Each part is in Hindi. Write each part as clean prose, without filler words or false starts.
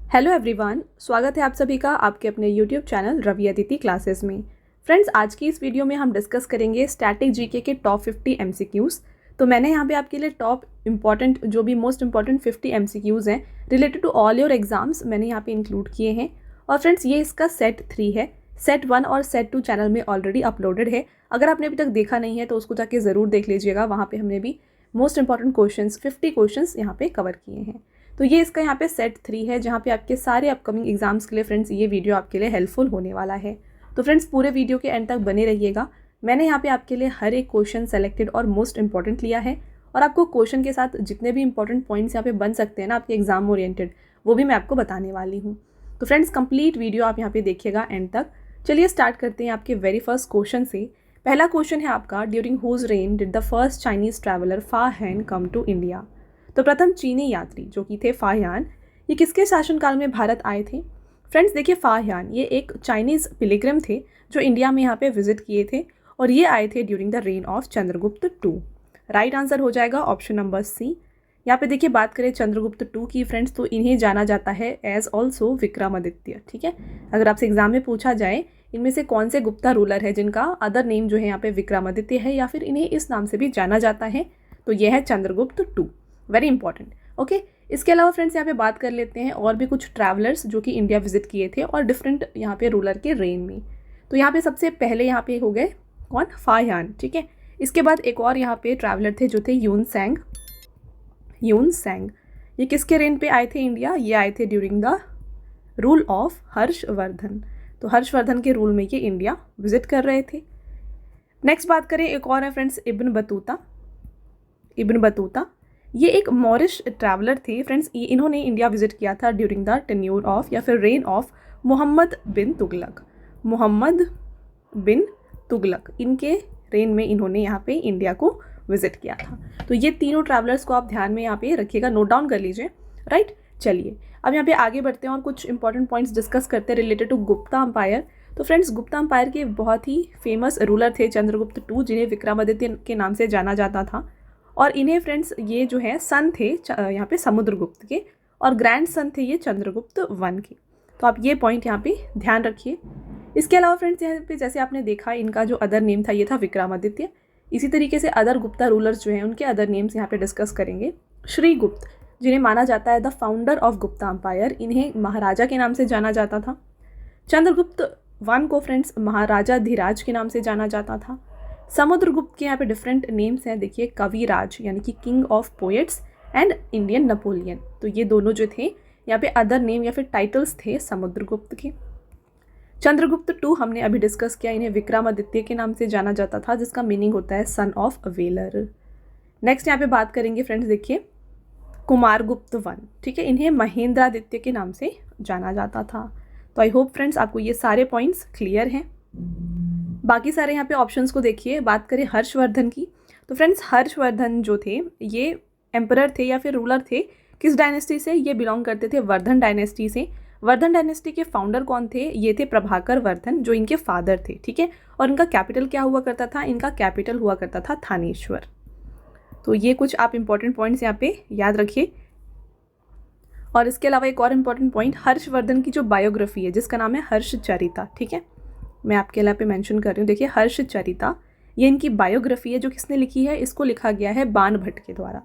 हेलो एवरीवन, स्वागत है आप सभी का आपके अपने YouTube channel Ravi Aditi classes में। फ्रेंड्स, आज की इस वीडियो में हम डिस्कस करेंगे स्टैटिक जीके के टॉप 50 एमसीक्यूज़। तो मैंने यहाँ पे आपके लिए टॉप इंपॉर्टेंट जो भी मोस्ट इंपॉर्टेंट 50 एमसीक्यूज़ हैं related to all your exams मैंने यहाँ पे इंक्लूड किए हैं। और फ्रेंड्स, ये इसका सेट 3 है। सेट 1 और सेट 2 चैनल में ऑलरेडी अपलोडेड है। अगर आपने अभी तक देखा नहीं है तो उसको जाके ज़रूर देख लीजिएगा। वहाँ पर हमने भी मोस्ट इंपॉर्टेंट क्वेश्चन 50 क्वेश्चन यहाँ पे कवर किए हैं। तो ये इसका यहाँ पे सेट 3 है, जहाँ पे आपके सारे अपकमिंग एग्जाम्स के लिए फ्रेंड्स ये वीडियो आपके लिए हेल्पफुल होने वाला है। तो फ्रेंड्स, पूरे वीडियो के एंड तक बने रहिएगा। मैंने यहाँ पे आपके लिए हर एक क्वेश्चन सेलेक्टेड और मोस्ट इंपॉर्टेंट लिया है, और आपको क्वेश्चन के साथ जितने भी इंपॉर्टेंट पॉइंट्स यहाँ पे बन सकते हैं ना आपके एग्जाम ओरिएंटेड, वो भी मैं आपको बताने वाली हूँ। तो फ्रेंड्स, कंप्लीट वीडियो आप यहाँ पे देखिएगा एंड तक। चलिए स्टार्ट करते हैं आपके वेरी फर्स्ट क्वेश्चन से। पहला क्वेश्चन है आपका, during whose reign did the first Chinese traveller Fa Hien come to India. तो प्रथम चीनी यात्री जो कि थे फाह्यान, ये किसके शासनकाल में भारत आए थे। फ्रेंड्स देखिए, फाह्यान ये एक चाइनीज़ पिलग्रिम थे जो इंडिया में यहाँ पे विजिट किए थे, और ये आए थे during the reign of Chandragupta two. Right answer हो जाएगा ऑप्शन नंबर सी। यहाँ पे देखिए, बात करें चंद्रगुप्त टू की फ्रेंड्स, तो इन्हें जाना जाता है एज ऑल्सो विक्रमादित्य। ठीक है, अगर आपसे एग्जाम में पूछा जाए इनमें से कौन से गुप्ता रूलर है जिनका अदर नेम जो है यहाँ पे विक्रमादित्य है, या फिर इन्हें इस नाम से भी जाना जाता है, तो यह है Chandragupta two. Very important. Okay, इसके अलावा फ्रेंड्स यहाँ पे बात कर लेते हैं और भी कुछ ट्रैवलर्स जो कि इंडिया विजिट किए थे और डिफरेंट यहाँ पे रूलर के रेन में। तो यहाँ पे सबसे पहले यहाँ पे हो गए कौन, फाह्यान। ठीक है, इसके बाद एक और यहाँ पे ट्रैवलर थे जो थे ह्यून सैंग। ये किसके रेन पे आए थे इंडिया, ये आए थे during the rule of Harshvardhan. तो हर्षवर्धन के रूल में ये इंडिया विजिट कर रहे थे। नेक्स्ट बात करें, एक और है फ्रेंड्स इब्न बतूता। ये एक मॉरिश ट्रैवलर थे फ्रेंड्स। इन्होंने इंडिया विजिट किया था ड्यूरिंग द टेन्योर ऑफ या फिर रेन ऑफ मोहम्मद बिन तुगलक। इनके रेन में इन्होंने यहाँ पे इंडिया को विजिट किया था। तो ये तीनों ट्रैवलर्स को आप ध्यान में यहाँ पे रखिएगा, नोट डाउन कर लीजिए। राइट, चलिए अब यहाँ पे आगे बढ़ते हैं और कुछ इंपॉर्टेंट पॉइंट्स डिस्कस करते हैं रिलेटेड टू गुप्ता अम्पायर। तो फ्रेंड्स, गुप्ता अम्पायर के बहुत ही फेमस रूलर थे चंद्रगुप्त टू, जिन्हें विक्रमादित्य के नाम से जाना जाता था। और इन्हें फ्रेंड्स ये जो है सन थे यहाँ पे समुद्रगुप्त के, और ग्रैंड सन थे ये चंद्रगुप्त वन के। तो आप ये पॉइंट यहाँ पे ध्यान रखिए। इसके अलावा फ्रेंड्स यहाँ पे जैसे आपने देखा, इनका जो अदर नेम था ये था विक्रमादित्य। इसी तरीके से अदर गुप्ता रूलर्स जो हैं उनके अदर नेम्स यहाँ पे डिस्कस करेंगे। श्रीगुप्त, जिन्हें माना जाता है the founder of Gupta empire, इन्हें महाराजा के नाम से जाना जाता था। चंद्रगुप्त वन को फ्रेंड्स महाराजा धीराज के नाम से जाना जाता था। समुद्रगुप्त के यहाँ पे डिफरेंट नेम्स हैं, देखिए, कविराज यानी कि king of poets and Indian Napoleon. तो ये दोनों जो थे यहाँ पे अदर नेम या फिर टाइटल्स थे समुद्रगुप्त के। चंद्रगुप्त टू हमने अभी डिस्कस किया, इन्हें विक्रमादित्य के नाम से जाना जाता था, जिसका मीनिंग होता है सन ऑफ वेलर। नेक्स्ट यहाँ पे बात करेंगे फ्रेंड्स, देखिए, कुमारगुप्त वन। ठीक है, इन्हें महेंद्रादित्य के नाम से जाना जाता था। तो आई होप फ्रेंड्स आपको ये सारे पॉइंट्स क्लियर हैं। बाकी सारे यहाँ पे ऑप्शंस को देखिए। बात करें हर्षवर्धन की, तो फ्रेंड्स हर्षवर्धन जो थे ये एम्परर थे या फिर रूलर थे, किस डायनेस्टी से, ये बिलोंग करते थे वर्धन डायनेस्टी से। वर्धन डायनेस्टी के फाउंडर कौन थे, ये थे प्रभाकर वर्धन, जो इनके फादर थे। ठीक है, और इनका कैपिटल क्या हुआ करता था, इनका कैपिटल हुआ करता था थानेश्वर। तो ये कुछ आप इंपॉर्टेंट पॉइंट्स यहाँ पे याद रखिए। और इसके अलावा एक और इम्पॉर्टेंट पॉइंट, हर्षवर्धन की जो बायोग्राफी है जिसका नाम है हर्षचरिता। ठीक है, मैं आपके लिए पे मेंशन कर रही हूँ। देखिए, हर्षचरिता ये इनकी बायोग्राफी है जो किसने लिखी है, इसको लिखा गया है बाण भट्ट के द्वारा।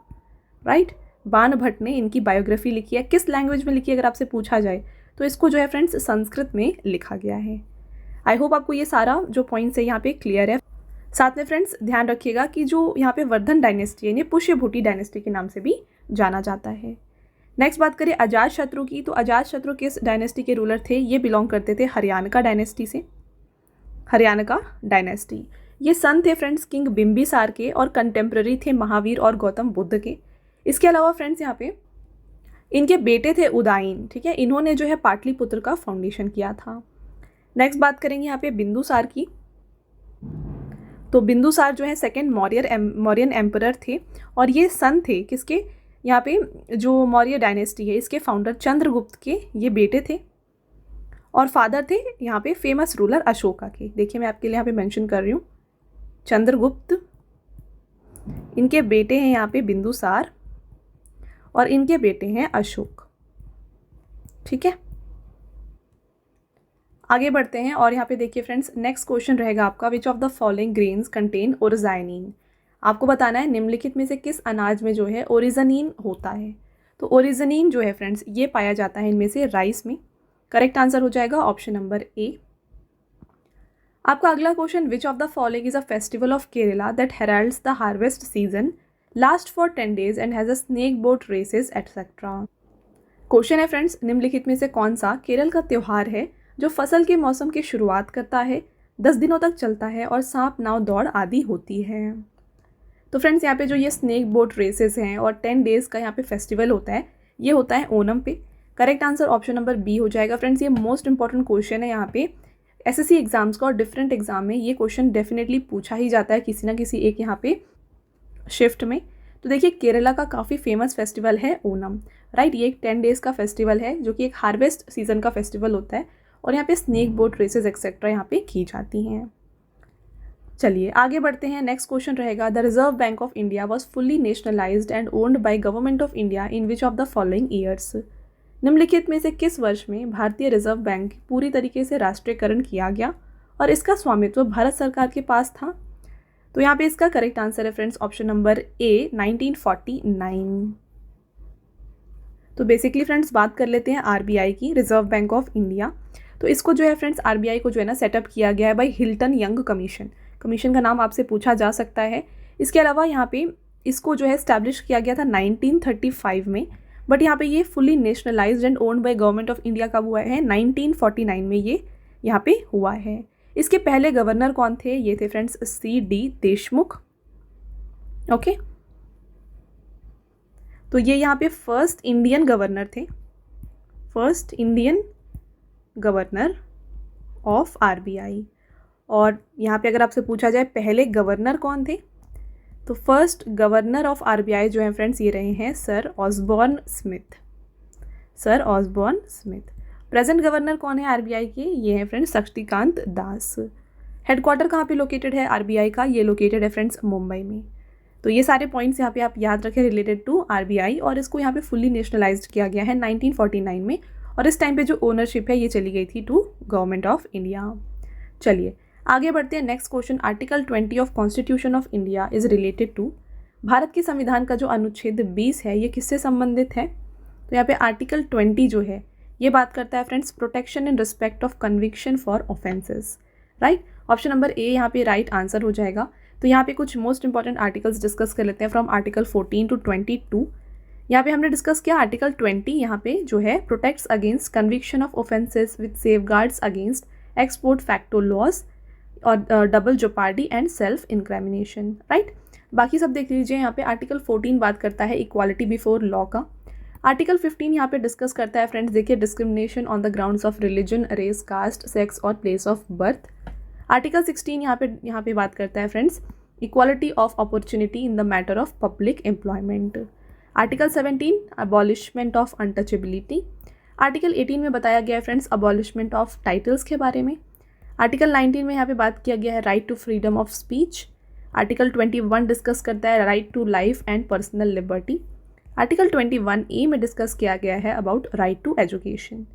राइट, बाण भट्ट ने इनकी बायोग्राफी लिखी है। किस लैंग्वेज में लिखी है अगर आपसे पूछा जाए, तो इसको जो है फ्रेंड्स संस्कृत में लिखा गया है। आई होप आपको ये सारा जो पॉइंट्स है यहाँ पे क्लियर है। साथ में फ्रेंड्स ध्यान रखिएगा कि जो यहाँ पे वर्धन डायनेस्टी है इन्हें पुष्यभूति डायनेस्टी के नाम से भी जाना जाता है। नेक्स्ट बात करें अजातशत्रु की, तो अजातशत्रु किस डायनेस्टी के रूलर थे, ये बिलोंग करते थे हरियाणा डायनेस्टी से। हरियाणा डायनेस्टी, ये सन थे फ्रेंड्स किंग बिंबिसार के, और कंटेम्प्रेरी थे महावीर और गौतम बुद्ध के। इसके अलावा फ्रेंड्स यहाँ पे इनके बेटे थे उदायन। ठीक है, इन्होंने जो है पाटलिपुत्र का फाउंडेशन किया था। नेक्स्ट बात करेंगे यहाँ पे बिंदुसार की, तो बिंदुसार जो है सेकेंड मौर्यन एम्परर थे, और ये सन थे किसके, यहाँ पे जो मौर्य डायनेस्टी है इसके फाउंडर चंद्रगुप्त के ये बेटे थे, और फादर थे यहाँ पे फेमस रूलर अशोका के। देखिए, मैं आपके लिए यहाँ पे मेंशन कर रही हूँ चंद्रगुप्त, इनके बेटे हैं यहाँ पे बिंदुसार, और इनके बेटे हैं अशोक। ठीक ठीक है, आगे बढ़ते हैं और यहाँ पे देखिए फ्रेंड्स, नेक्स्ट क्वेश्चन रहेगा आपका, which of the following grains contain oryzanin. आपको बताना है निम्नलिखित में से किस अनाज में जो है ओरिजनीन होता है। तो ओरिजनीन जो है फ्रेंड्स ये पाया जाता है इनमें से राइस में। करेक्ट आंसर हो जाएगा ऑप्शन नंबर ए। आपका अगला question, which of the following is a festival of Kerala that heralds the harvest season, last for 10 days and has a snake boat races etcetera. Question है फ्रेंड्स, निम्नलिखित में से कौन सा केरल का त्यौहार है जो फसल के मौसम की शुरुआत करता है, 10 दिनों तक चलता है और सांप नाव दौड़ आदि होती है। तो फ्रेंड्स यहाँ पे जो ये स्नेक बोट रेसेस हैं और 10 days का यहाँ पे फेस्टिवल होता है, ये होता है ओनम पे। Correct answer option number B हो जाएगा। फ्रेंड्स ये मोस्ट इंपॉर्टेंट क्वेश्चन है यहाँ पे एसएससी एग्जाम्स का, और डिफरेंट एग्जाम में ये क्वेश्चन डेफिनेटली पूछा ही जाता है किसी ना किसी एक यहाँ पे शिफ्ट में। तो देखिए केरला का काफ़ी फेमस फेस्टिवल है ओनम, राइट। ये एक 10 days का फेस्टिवल है जो कि एक हार्वेस्ट सीजन का फेस्टिवल होता है, और यहाँ पे स्नेक बोट रेसेस एक्सेट्रा यहाँ पे की जाती हैं। चलिए आगे बढ़ते हैं, नेक्स्ट क्वेश्चन रहेगा, the reserve bank of India was fully nationalised and owned by government of India in which of the following years. निम्नलिखित में से किस वर्ष में भारतीय रिजर्व बैंक पूरी तरीके से राष्ट्रीयकरण किया गया और इसका स्वामित्व भारत सरकार के पास था। तो यहाँ पे इसका करेक्ट आंसर है फ्रेंड्स ऑप्शन नंबर ए 1949। तो बेसिकली फ्रेंड्स बात कर लेते हैं आरबीआई की, रिजर्व बैंक ऑफ इंडिया। तो इसको जो है फ्रेंड्स आरबीआई को जो है ना सेटअप किया गया है by Hilton young commission. Commission का नाम आपसे पूछा जा सकता है। इसके अलावा यहाँ पे इसको जो है स्टैब्लिश किया गया था 1935 में, बट यहाँ पे ये fully nationalised and owned by government of India कब हुआ है, 1949 में ये यहाँ पे हुआ है। इसके पहले गवर्नर कौन थे, ये थे फ्रेंड्स सी.डी. देशमुख। ओके, तो ये यहाँ पे फर्स्ट इंडियन गवर्नर थे, first Indian governor of RBI. और यहाँ पे अगर आपसे पूछा जाए पहले गवर्नर कौन थे, तो फर्स्ट गवर्नर ऑफ आरबीआई जो है फ्रेंड्स ये रहे हैं sir Osborne Smith, sir Osborne Smith. Present governor कौन है आरबीआई के, ये है फ्रेंड्स शक्तिकांत दास। हेडक्वार्टर कहाँ पे लोकेटेड है आरबीआई का, ये लोकेटेड है फ्रेंड्स मुंबई में। तो ये सारे पॉइंट्स यहाँ पे आप याद रखें रिलेटेड टू आरबीआई, और इसको यहाँ पे फुल्ली नेशनलाइज्ड किया गया है 1949 में, और इस टाइम पे जो ओनरशिप है ये चली गई थी टू गवर्नमेंट ऑफ इंडिया। चलिए आगे बढ़ते हैं, next question, article 20 of constitution of India is related to. Bharat के संविधान का जो अनुच्छेद 20 है ये किससे संबंधित है। तो यहाँ पे आर्टिकल 20 जो है ये बात करता है friends protection in respect of conviction for offences, right. Option number ए यहाँ पे राइट आंसर हो जाएगा। तो यहाँ पे कुछ मोस्ट इंपॉर्टेंट आर्टिकल्स डिस्कस कर लेते हैं फ्रॉम आर्टिकल 14 टू 22। यहाँ पे हमने डिस्कस किया आर्टिकल 20 यहाँ पे जो है protects against conviction of offences with safeguards against ex post facto laws और double jeopardy and self incrimination, right. बाकी सब देख लीजिए। यहाँ पे आर्टिकल 14 बात करता है इक्वालिटी बिफोर लॉ का। आर्टिकल 15 यहाँ पे डिस्कस करता है फ्रेंड्स देखिए discrimination on the grounds of religion, race, caste, sex और प्लेस ऑफ बर्थ। आर्टिकल 16 यहाँ पे बात करता है friends equality of opportunity in the matter of public employment. Article 17 abolishment of untouchability. Article 18 में बताया गया है फ्रेंड्स अबॉलिशमेंट ऑफ टाइटल्स के बारे में। आर्टिकल 19 में यहाँ पे बात किया गया है right to freedom of speech. Article 21 discuss करता है right to life and personal liberty. Article 21 A में डिस्कस किया गया है अबाउट राइट टू एजुकेशन।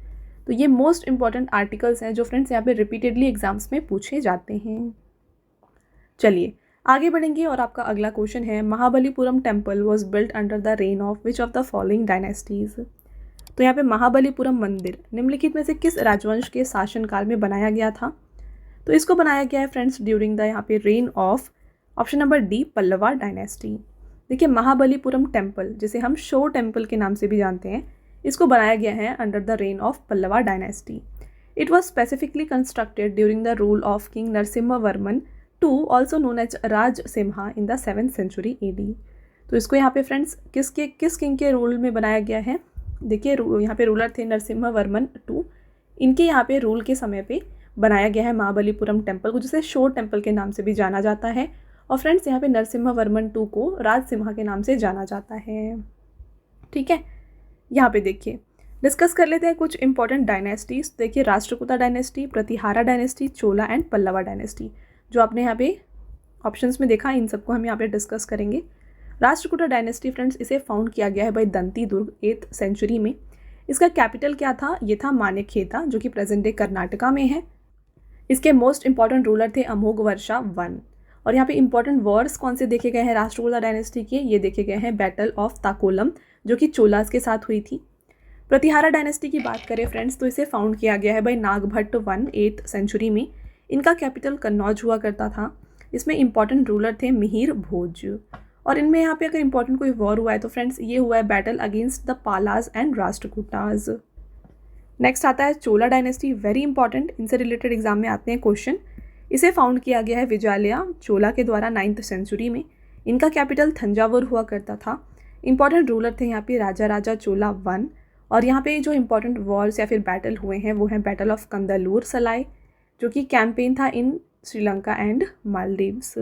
तो ये मोस्ट इंपॉर्टेंट आर्टिकल्स हैं जो फ्रेंड्स यहाँ पे रिपीटेडली एग्जाम्स में पूछे जाते हैं। चलिए आगे बढ़ेंगे और आपका अगला क्वेश्चन है Mahabalipuram temple was built under the reign of which of the following dynasties. तो यहाँ पे महाबलीपुरम मंदिर निम्नलिखित में से किस राजवंश के शासनकाल में बनाया गया था। तो इसको बनाया गया है फ्रेंड्स ड्यूरिंग द यहाँ पे rain of option number D Pallava dynasty. देखिए महाबलीपुरम टेम्पल जिसे हम शो टेम्पल के नाम से भी जानते हैं, इसको बनाया गया है under the reign of Pallava dynasty. It was specifically constructed during the rule of king Narasimha Varman two also known as Raja Simha in the 7th century AD। तो इसको यहाँ पे फ्रेंड्स किस किंग के रूल में बनाया गया है। देखिए यहाँ पे रूलर थे नरसिम्हा वर्मन 2, इनके यहाँ पे रूल के समय पे बनाया गया है महाबलीपुरम टेम्पल को, जिसे शोर टेम्पल के नाम से भी जाना जाता है। और फ्रेंड्स यहाँ पे नरसिम्हा वर्मन 2 को राज सिम्हा के नाम से जाना जाता है। ठीक है, यहाँ पे देखिए डिस्कस कर लेते हैं कुछ इंपॉर्टेंट डायनेस्टीज। देखिए Rashtrakuta dynasty, Pratihara dynasty, Chola and Pallava dynasty जो आपने यहाँ पे ऑप्शंस में देखा, इन सबको हम यहाँ पे डिस्कस करेंगे। राष्ट्रकूटा डायनेस्टी फ्रेंड्स इसे फाउंड किया गया है by Danti Durg 8th century में। इसका कैपिटल क्या था? ये था मानेकशॉ, जो कि प्रेजेंट डे कर्नाटका में है। इसके मोस्ट इंपॉर्टेंट रूलर थे अमोघवर्षा वन। और यहाँ पे इंपॉर्टेंट वॉर्स कौन से देखे गए हैं राष्ट्रकूटा डायनेस्टी के? ये देखे गए हैं बैटल ऑफ ताकोलम, जो कि चोलास के साथ हुई थी। प्रतिहारा डायनेस्टी की बात करें फ्रेंड्स, तो इसे फाउंड किया गया है by Nagabhata one 8th century में। इनका कैपिटल कन्नौज हुआ करता था। इसमें इंपॉर्टेंट रूलर थे मिहिर भोज। और इनमें यहाँ पे अगर इंपॉर्टेंट कोई वॉर हुआ है तो फ्रेंड्स ये हुआ है battle against the Palas and Rashtrakutas. Next आता है चोला डायनेस्टी, वेरी इंपॉर्टेंट, इनसे रिलेटेड एग्जाम में आते हैं क्वेश्चन। इसे फाउंड किया गया है विजयालया चोला के द्वारा 9th सेंचुरी में। इनका कैपिटल थंजावुर हुआ करता था। इंपॉर्टेंट रूलर थे यहाँ पे राजा राजा चोला वन। और यहाँ पे जो इंपॉर्टेंट वॉर्स या फिर बैटल हुए हैं वो हैं बैटल ऑफ कंदलूर सलाई, जो कि कैंपेन था in Sri Lanka and Maldives.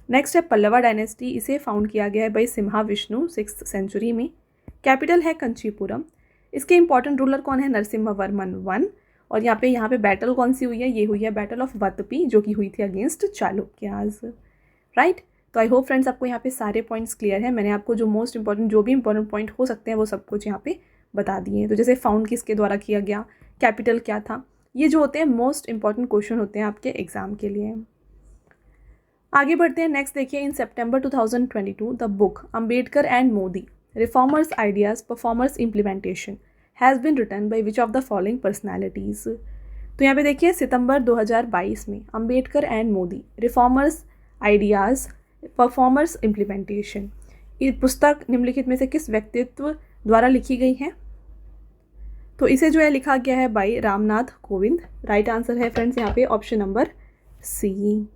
Next है पल्लवा डायनेस्टी, इसे फाउंड किया गया है by Simha Vishnu 6th century में। कैपिटल है कंचीपुरम। इसके इंपॉर्टेंट रूलर कौन है? नरसिम्हवर्मन वन। और यहाँ पे बैटल कौन सी हुई है? ये हुई है बैटल ऑफ वतपी, जो कि हुई थी अगेंस्ट चालुक्याज, राइट। तो आई होप फ्रेंड्स आपको यहाँ पे सारे पॉइंट्स क्लियर है। मैंने आपको जो मोस्ट इंपॉर्टेंट जो भी इंपॉर्टेंट पॉइंट हो सकते हैं वो सब कुछ यहाँ पे बता दिए हैं। तो जैसे फाउंड किसके द्वारा किया गया, कैपिटल क्या था, ये जो होते हैं मोस्ट इंपॉर्टेंट क्वेश्चन होते हैं आपके एग्जाम के लिए। आगे बढ़ते हैं। नेक्स्ट देखिए, in September 2022 the book Ambedkar and Modi reformers ideas performers implementation has been written by which of the following personalities. तो यहाँ पे देखिए सितंबर 2022 में Ambedkar and Modi reformers ideas performers implementation, ये पुस्तक निम्नलिखित में से किस व्यक्तित्व द्वारा लिखी गई है? तो इसे जो है लिखा गया है by Ramnath Kovind. Right answer है फ्रेंड्स यहाँ पे ऑप्शन नंबर सी।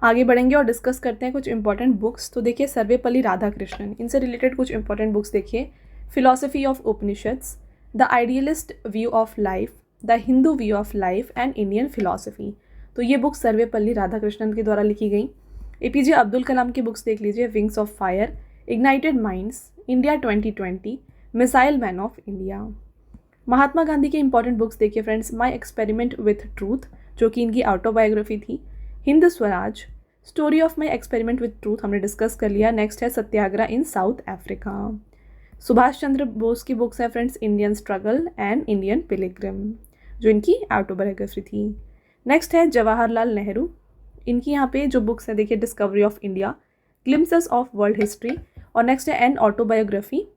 आगे बढ़ेंगे और डिस्कस करते हैं कुछ इंपॉर्टेंट बुक्स। तो देखिए सर्वेपल्ली राधाकृष्णन, इनसे रिलेटेड कुछ इंपॉर्टेंट बुक्स देखिए। Philosophy of Upanishads, the idealist view of life, the Hindu view of life and Indian philosophy. तो ये बुक्स सर्वेपल्ली राधाकृष्णन के द्वारा लिखी गई। एपीजे अब्दुल कलाम की बुक्स देख लीजिए, wings of fire, ignited minds, India 2020, missile man of India. Mahatma Gandhi के इंपॉर्टेंट बुक्स देखिए friends, my experiment with truth, जो कि इनकी ऑटोबायोग्राफी थी, Hind Swaraj, story of my experiment with truth हमने डिस्कस कर लिया। नेक्स्ट है Satyagraha in South Africa. Subhash Chandra Bose की बुक्स है friends, Indian struggle and Indian pilgrim, जो इनकी ऑटोबायोग्राफी थी। नेक्स्ट है जवाहरलाल नेहरू, इनकी यहाँ पे जो बुक्स हैं देखिए, discovery of India, glimpses of world history. और नेक्स्ट है an autobiography.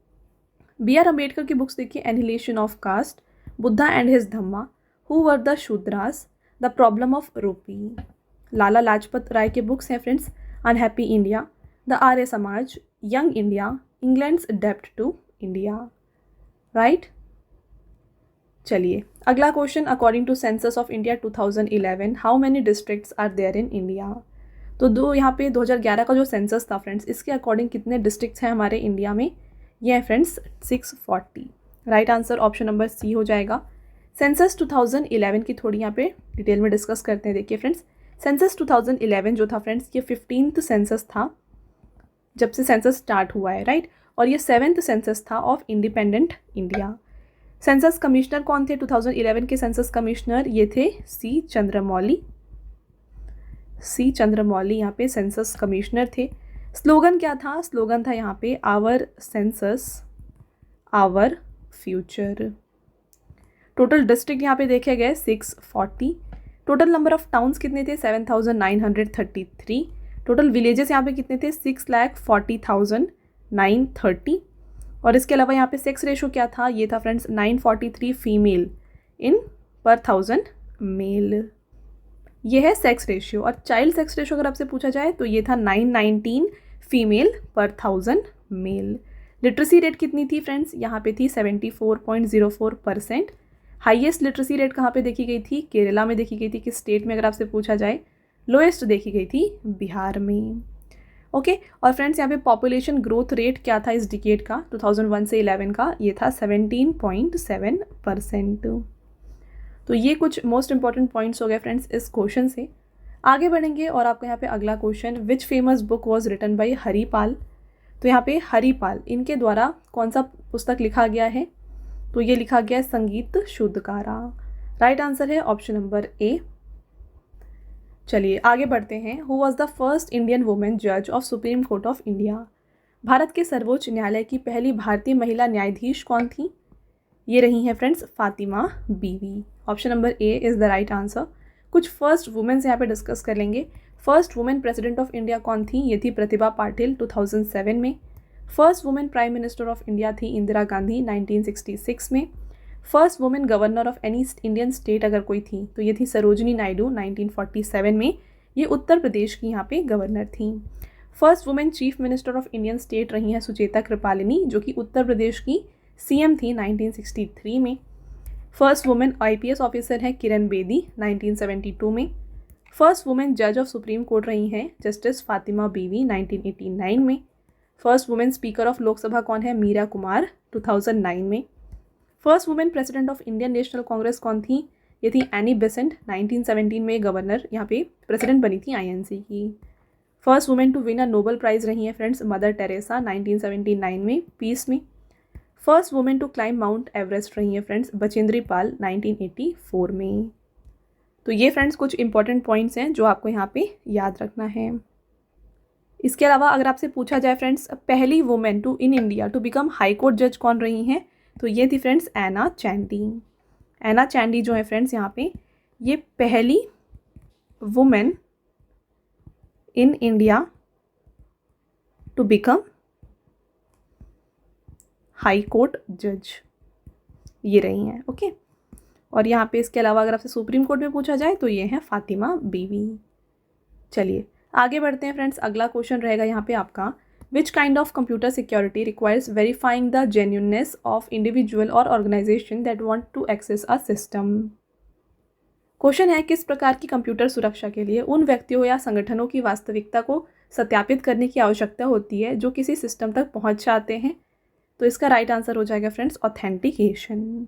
B R Ambedkar की बुक्स देखिए, annihilation of caste, Buddha and his Dhamma, who were the Shudras, the problem of rupee. Lala Lajpat Rai के बुक्स हैं friends, unhappy India, the Arya Samaj, young India, England's डेप्ट टू इंडिया, राइट। चलिए अगला question, according to census of India 2011 how many districts are there in India. तो यहाँ पे 2011 का जो सेंसस था फ्रेंड्स, इसके अकॉर्डिंग कितने डिस्ट्रिक्ट्स हैं हमारे इंडिया में? ये है friends 640। Right answer option number C हो जाएगा। सेंसस 2011 की थोड़ी यहाँ पे डिटेल में डिस्कस करते हैं। देखिए फ्रेंड्स, सेंसस 2011 जो था फ्रेंड्स, ये 15th सेंसस था जब से सेंसस स्टार्ट हुआ है, राइट। और ये 7th सेंसस था of independent India. Census commissioner कौन थे 2011 के सेंसस कमिश्नर? ये थे सी चंद्रमौली। यहाँ पे सेंसस कमिश्नर थे। स्लोगन क्या था? स्लोगन था यहाँ पे our census our future. Total district यहाँ पे देखे गए 640। टोटल नंबर ऑफ टाउन्स कितने थे? 7933। टोटल विलेजेस यहाँ पे कितने थे? 6,40,930। और इसके अलावा यहाँ पे सेक्स रेशो क्या था? ये था फ्रेंड्स 943 फीमेल इन पर 1000 मेल। ये है सेक्स रेशियो। और चाइल्ड सेक्स रेशियो अगर आपसे पूछा जाए तो ये था 919 फीमेल पर 1000 मेल। लिटरेसी रेट कितनी थी फ्रेंड्स? यहाँ पे थी 74.04%। हाईएस्ट लिटरेसी रेट कहाँ पे देखी गई थी? केरला में देखी गई थी। किस स्टेट में अगर आपसे पूछा जाए? लोएस्ट देखी गई थी बिहार में। ओके और फ्रेंड्स यहाँ पे पॉपुलेशन ग्रोथ रेट क्या था इस डिकेड का 2001 से 11 का? ये था 17.7%। तो ये कुछ मोस्ट इंपॉर्टेंट पॉइंट्स हो गए फ्रेंड्स इस क्वेश्चन से। आगे बढ़ेंगे और आपको यहाँ पे अगला question, which famous book was written by Haripal. तो यहाँ पे हरिपाल, इनके द्वारा कौन सा पुस्तक लिखा गया है? तो ये लिखा गया है संगीत शुद्धकारा। राइट आंसर है ऑप्शन नंबर ए। चलिए आगे बढ़ते हैं। Who was the first Indian women जज of Supreme Court of India. Bharat के सर्वोच्च न्यायालय की पहली भारतीय महिला न्यायाधीश कौन थी? ये रही हैं फ्रेंड्स फातिमा बीवी। Option number A is the right answer. कुछ फर्स्ट वुमेन से यहाँ पे डिस्कस कर लेंगे। First women president of India कौन थी? ये थी प्रतिभा पाटिल 2007 में। First women prime minister of India थी इंदिरा गांधी 1966 में। First women governor of any Indian state अगर कोई थी तो ये थी सरोजिनी नायडू 1947 में। ये उत्तर प्रदेश की यहाँ पे गवर्नर थी। First women chief minister of Indian state रही हैं सुचेता कृपालिनी, जो कि उत्तर प्रदेश की सीएम थी 1963 में। फर्स्ट वुमेन आईपीएस ऑफिसर है किरण बेदी 1972 में। फर्स्ट वुमेन जज ऑफ सुप्रीम कोर्ट रही हैं जस्टिस फातिमा बीवी 1989 में। First women speaker of Lok Sabha कौन है? मीरा कुमार 2009 में। First women president of Indian national Congress कौन थी? ये थी एनी बेसेंट 1917 में गवर्नर यहाँ पे प्रेसिडेंट बनी थी आईएनसी की। First women to win a Nobel prize रही हैं फ्रेंड्स मदर टेरेसा 1979 में पीस में। First women to climb Mount Everest रही हैं फ्रेंड्स बचेंद्री पाल 1984 में। तो ये फ्रेंड्स कुछ इंपॉर्टेंट पॉइंट्स हैं जो आपको यहाँ पे याद रखना है। इसके अलावा अगर आपसे पूछा जाए फ्रेंड्स पहली women to in India to become high court जज कौन रही हैं, तो ये थी फ्रेंड्स एना चैंडी। एना चैंडी जो है फ्रेंड्स यहाँ पे ये पहली women in India to become high court जज ये रही हैं। ओके, और यहाँ पे इसके अलावा अगर आपसे सुप्रीम कोर्ट में पूछा जाए तो ये है फातिमा बीवी। चलिए आगे बढ़ते हैं फ्रेंड्स। अगला क्वेश्चन रहेगा यहाँ पे आपका, which kind of computer security requires verifying the genuineness of individual और organisation that want to access a system. Question है किस प्रकार की कंप्यूटर सुरक्षा के लिए उन व्यक्तियों या संगठनों की वास्तविकता को सत्यापित करने की आवश्यकता होती है जो किसी सिस्टम तक पहुँच जाते हैं। तो इसका राइट आंसर हो जाएगा फ्रेंड्स ऑथेंटिकेशन।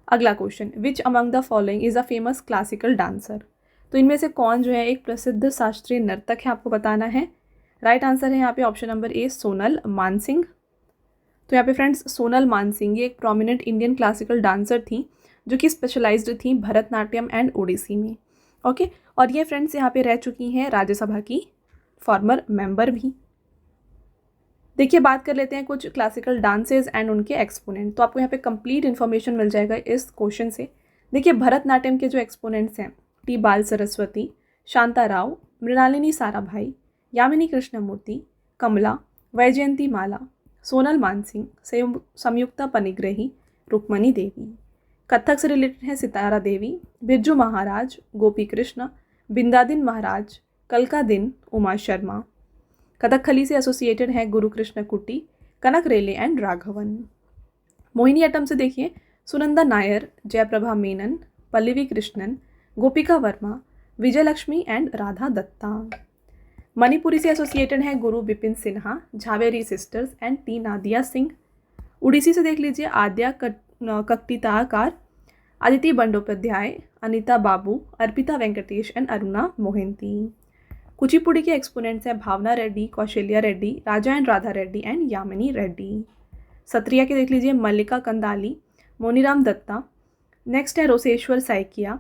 अगला question, which among the following is a famous classical dancer. तो इनमें से कौन जो है एक प्रसिद्ध शास्त्रीय नर्तक है, आपको बताना है। राइट आंसर है यहाँ पे ऑप्शन नंबर ए सोनल मानसिंह। तो यहाँ पे फ्रेंड्स सोनल मानसिंह ये एक प्रोमिनेंट इंडियन क्लासिकल डांसर थी जो कि स्पेशलाइज्ड थी भरतनाट्यम एंड ओडिसी में। ओके, और ये फ्रेंड्स यहाँ पे रह चुकी हैं राज्यसभा की फॉर्मर मेंबर भी। देखिए बात कर लेते हैं कुछ क्लासिकल डांसेस एंड उनके एक्सपोनेंट। तो आपको यहाँ पे कंप्लीट इन्फॉर्मेशन मिल जाएगा इस क्वेश्चन से। देखिए भरतनाट्यम के जो एक्सपोनेंट्स हैं टी बाल सरस्वती, शांता राव, मृणालिनी साराभाई, यामिनी कृष्णमूर्ति, कमला, वैजयंती माला, सोनल मानसिंह, संयुक्ता पनिग्रही, रुक्मणी देवी। कथक से रिलेटेड है सितारा देवी, बिरजू महाराज, गोपी कृष्ण, बिंदादिन महाराज, कलका दिन, उमा शर्मा। कथकली से एसोसिएटेड है गुरु कृष्ण कुट्टी, कनक रेले एंड राघवन। मोहिनीअट्टम से देखिए सुनंदा नायर, जयप्रभा मेनन, पल्लवी कृष्णन, गोपिका वर्मा, विजयलक्ष्मी एंड राधा दत्ता। मणिपुरी से एसोसिएटेड है गुरु Bipin Sinha, Jhaveri sisters and T Nadia Singh. Odissi से देख लीजिए आद्या कक्टिताकार, अदिति बंडोपाध्याय, अनीता बाबू, अर्पिता वेंकटेश एंड अरुणा मोहिंती। कुचिपुड़ी के एक्सपोनेंट्स हैं भावना रेड्डी, कौशल्या रेड्डी, राजा एंड राधा रेड्डी एंड यामिनी रेड्डी। सत्रिया के देख लीजिए मल्लिका कंदाली, मोनीराम दत्ता। नेक्स्ट है रोसेश्वर साइकिया,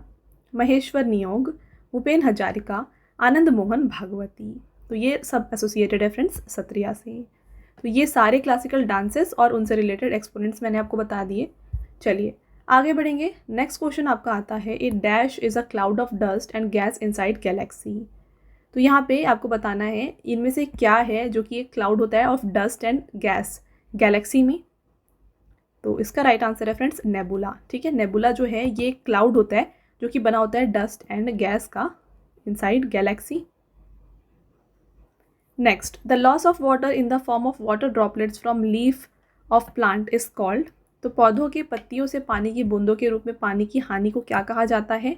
महेश्वर नियोग, भूपेन हजारिका, आनंद मोहन भागवती। तो ये सब एसोसिएटेड है फ्रेंड्स सत्रिया से। तो ये सारे क्लासिकल डांसेस और उनसे रिलेटेड एक्सपोनेंट्स मैंने आपको बता दिए। चलिए आगे बढ़ेंगे। नेक्स्ट क्वेश्चन आपका आता है, A dash is a cloud of dust and gas inside galaxy. तो यहाँ पे आपको बताना है इनमें से क्या है जो कि एक क्लाउड होता है of dust and gas Galaxy में। तो इसका राइट आंसर है फ्रेंड्स नेबुला। ठीक है, नेबुला जो है ये क्लाउड होता है जो कि बना होता है डस्ट एंड गैस का inside Galaxy. Next, the loss of water in the form of water droplets from leaf of plant is called. तो पौधों के पत्तियों से पानी की बूंदों के रूप में पानी की हानि को क्या कहा जाता है?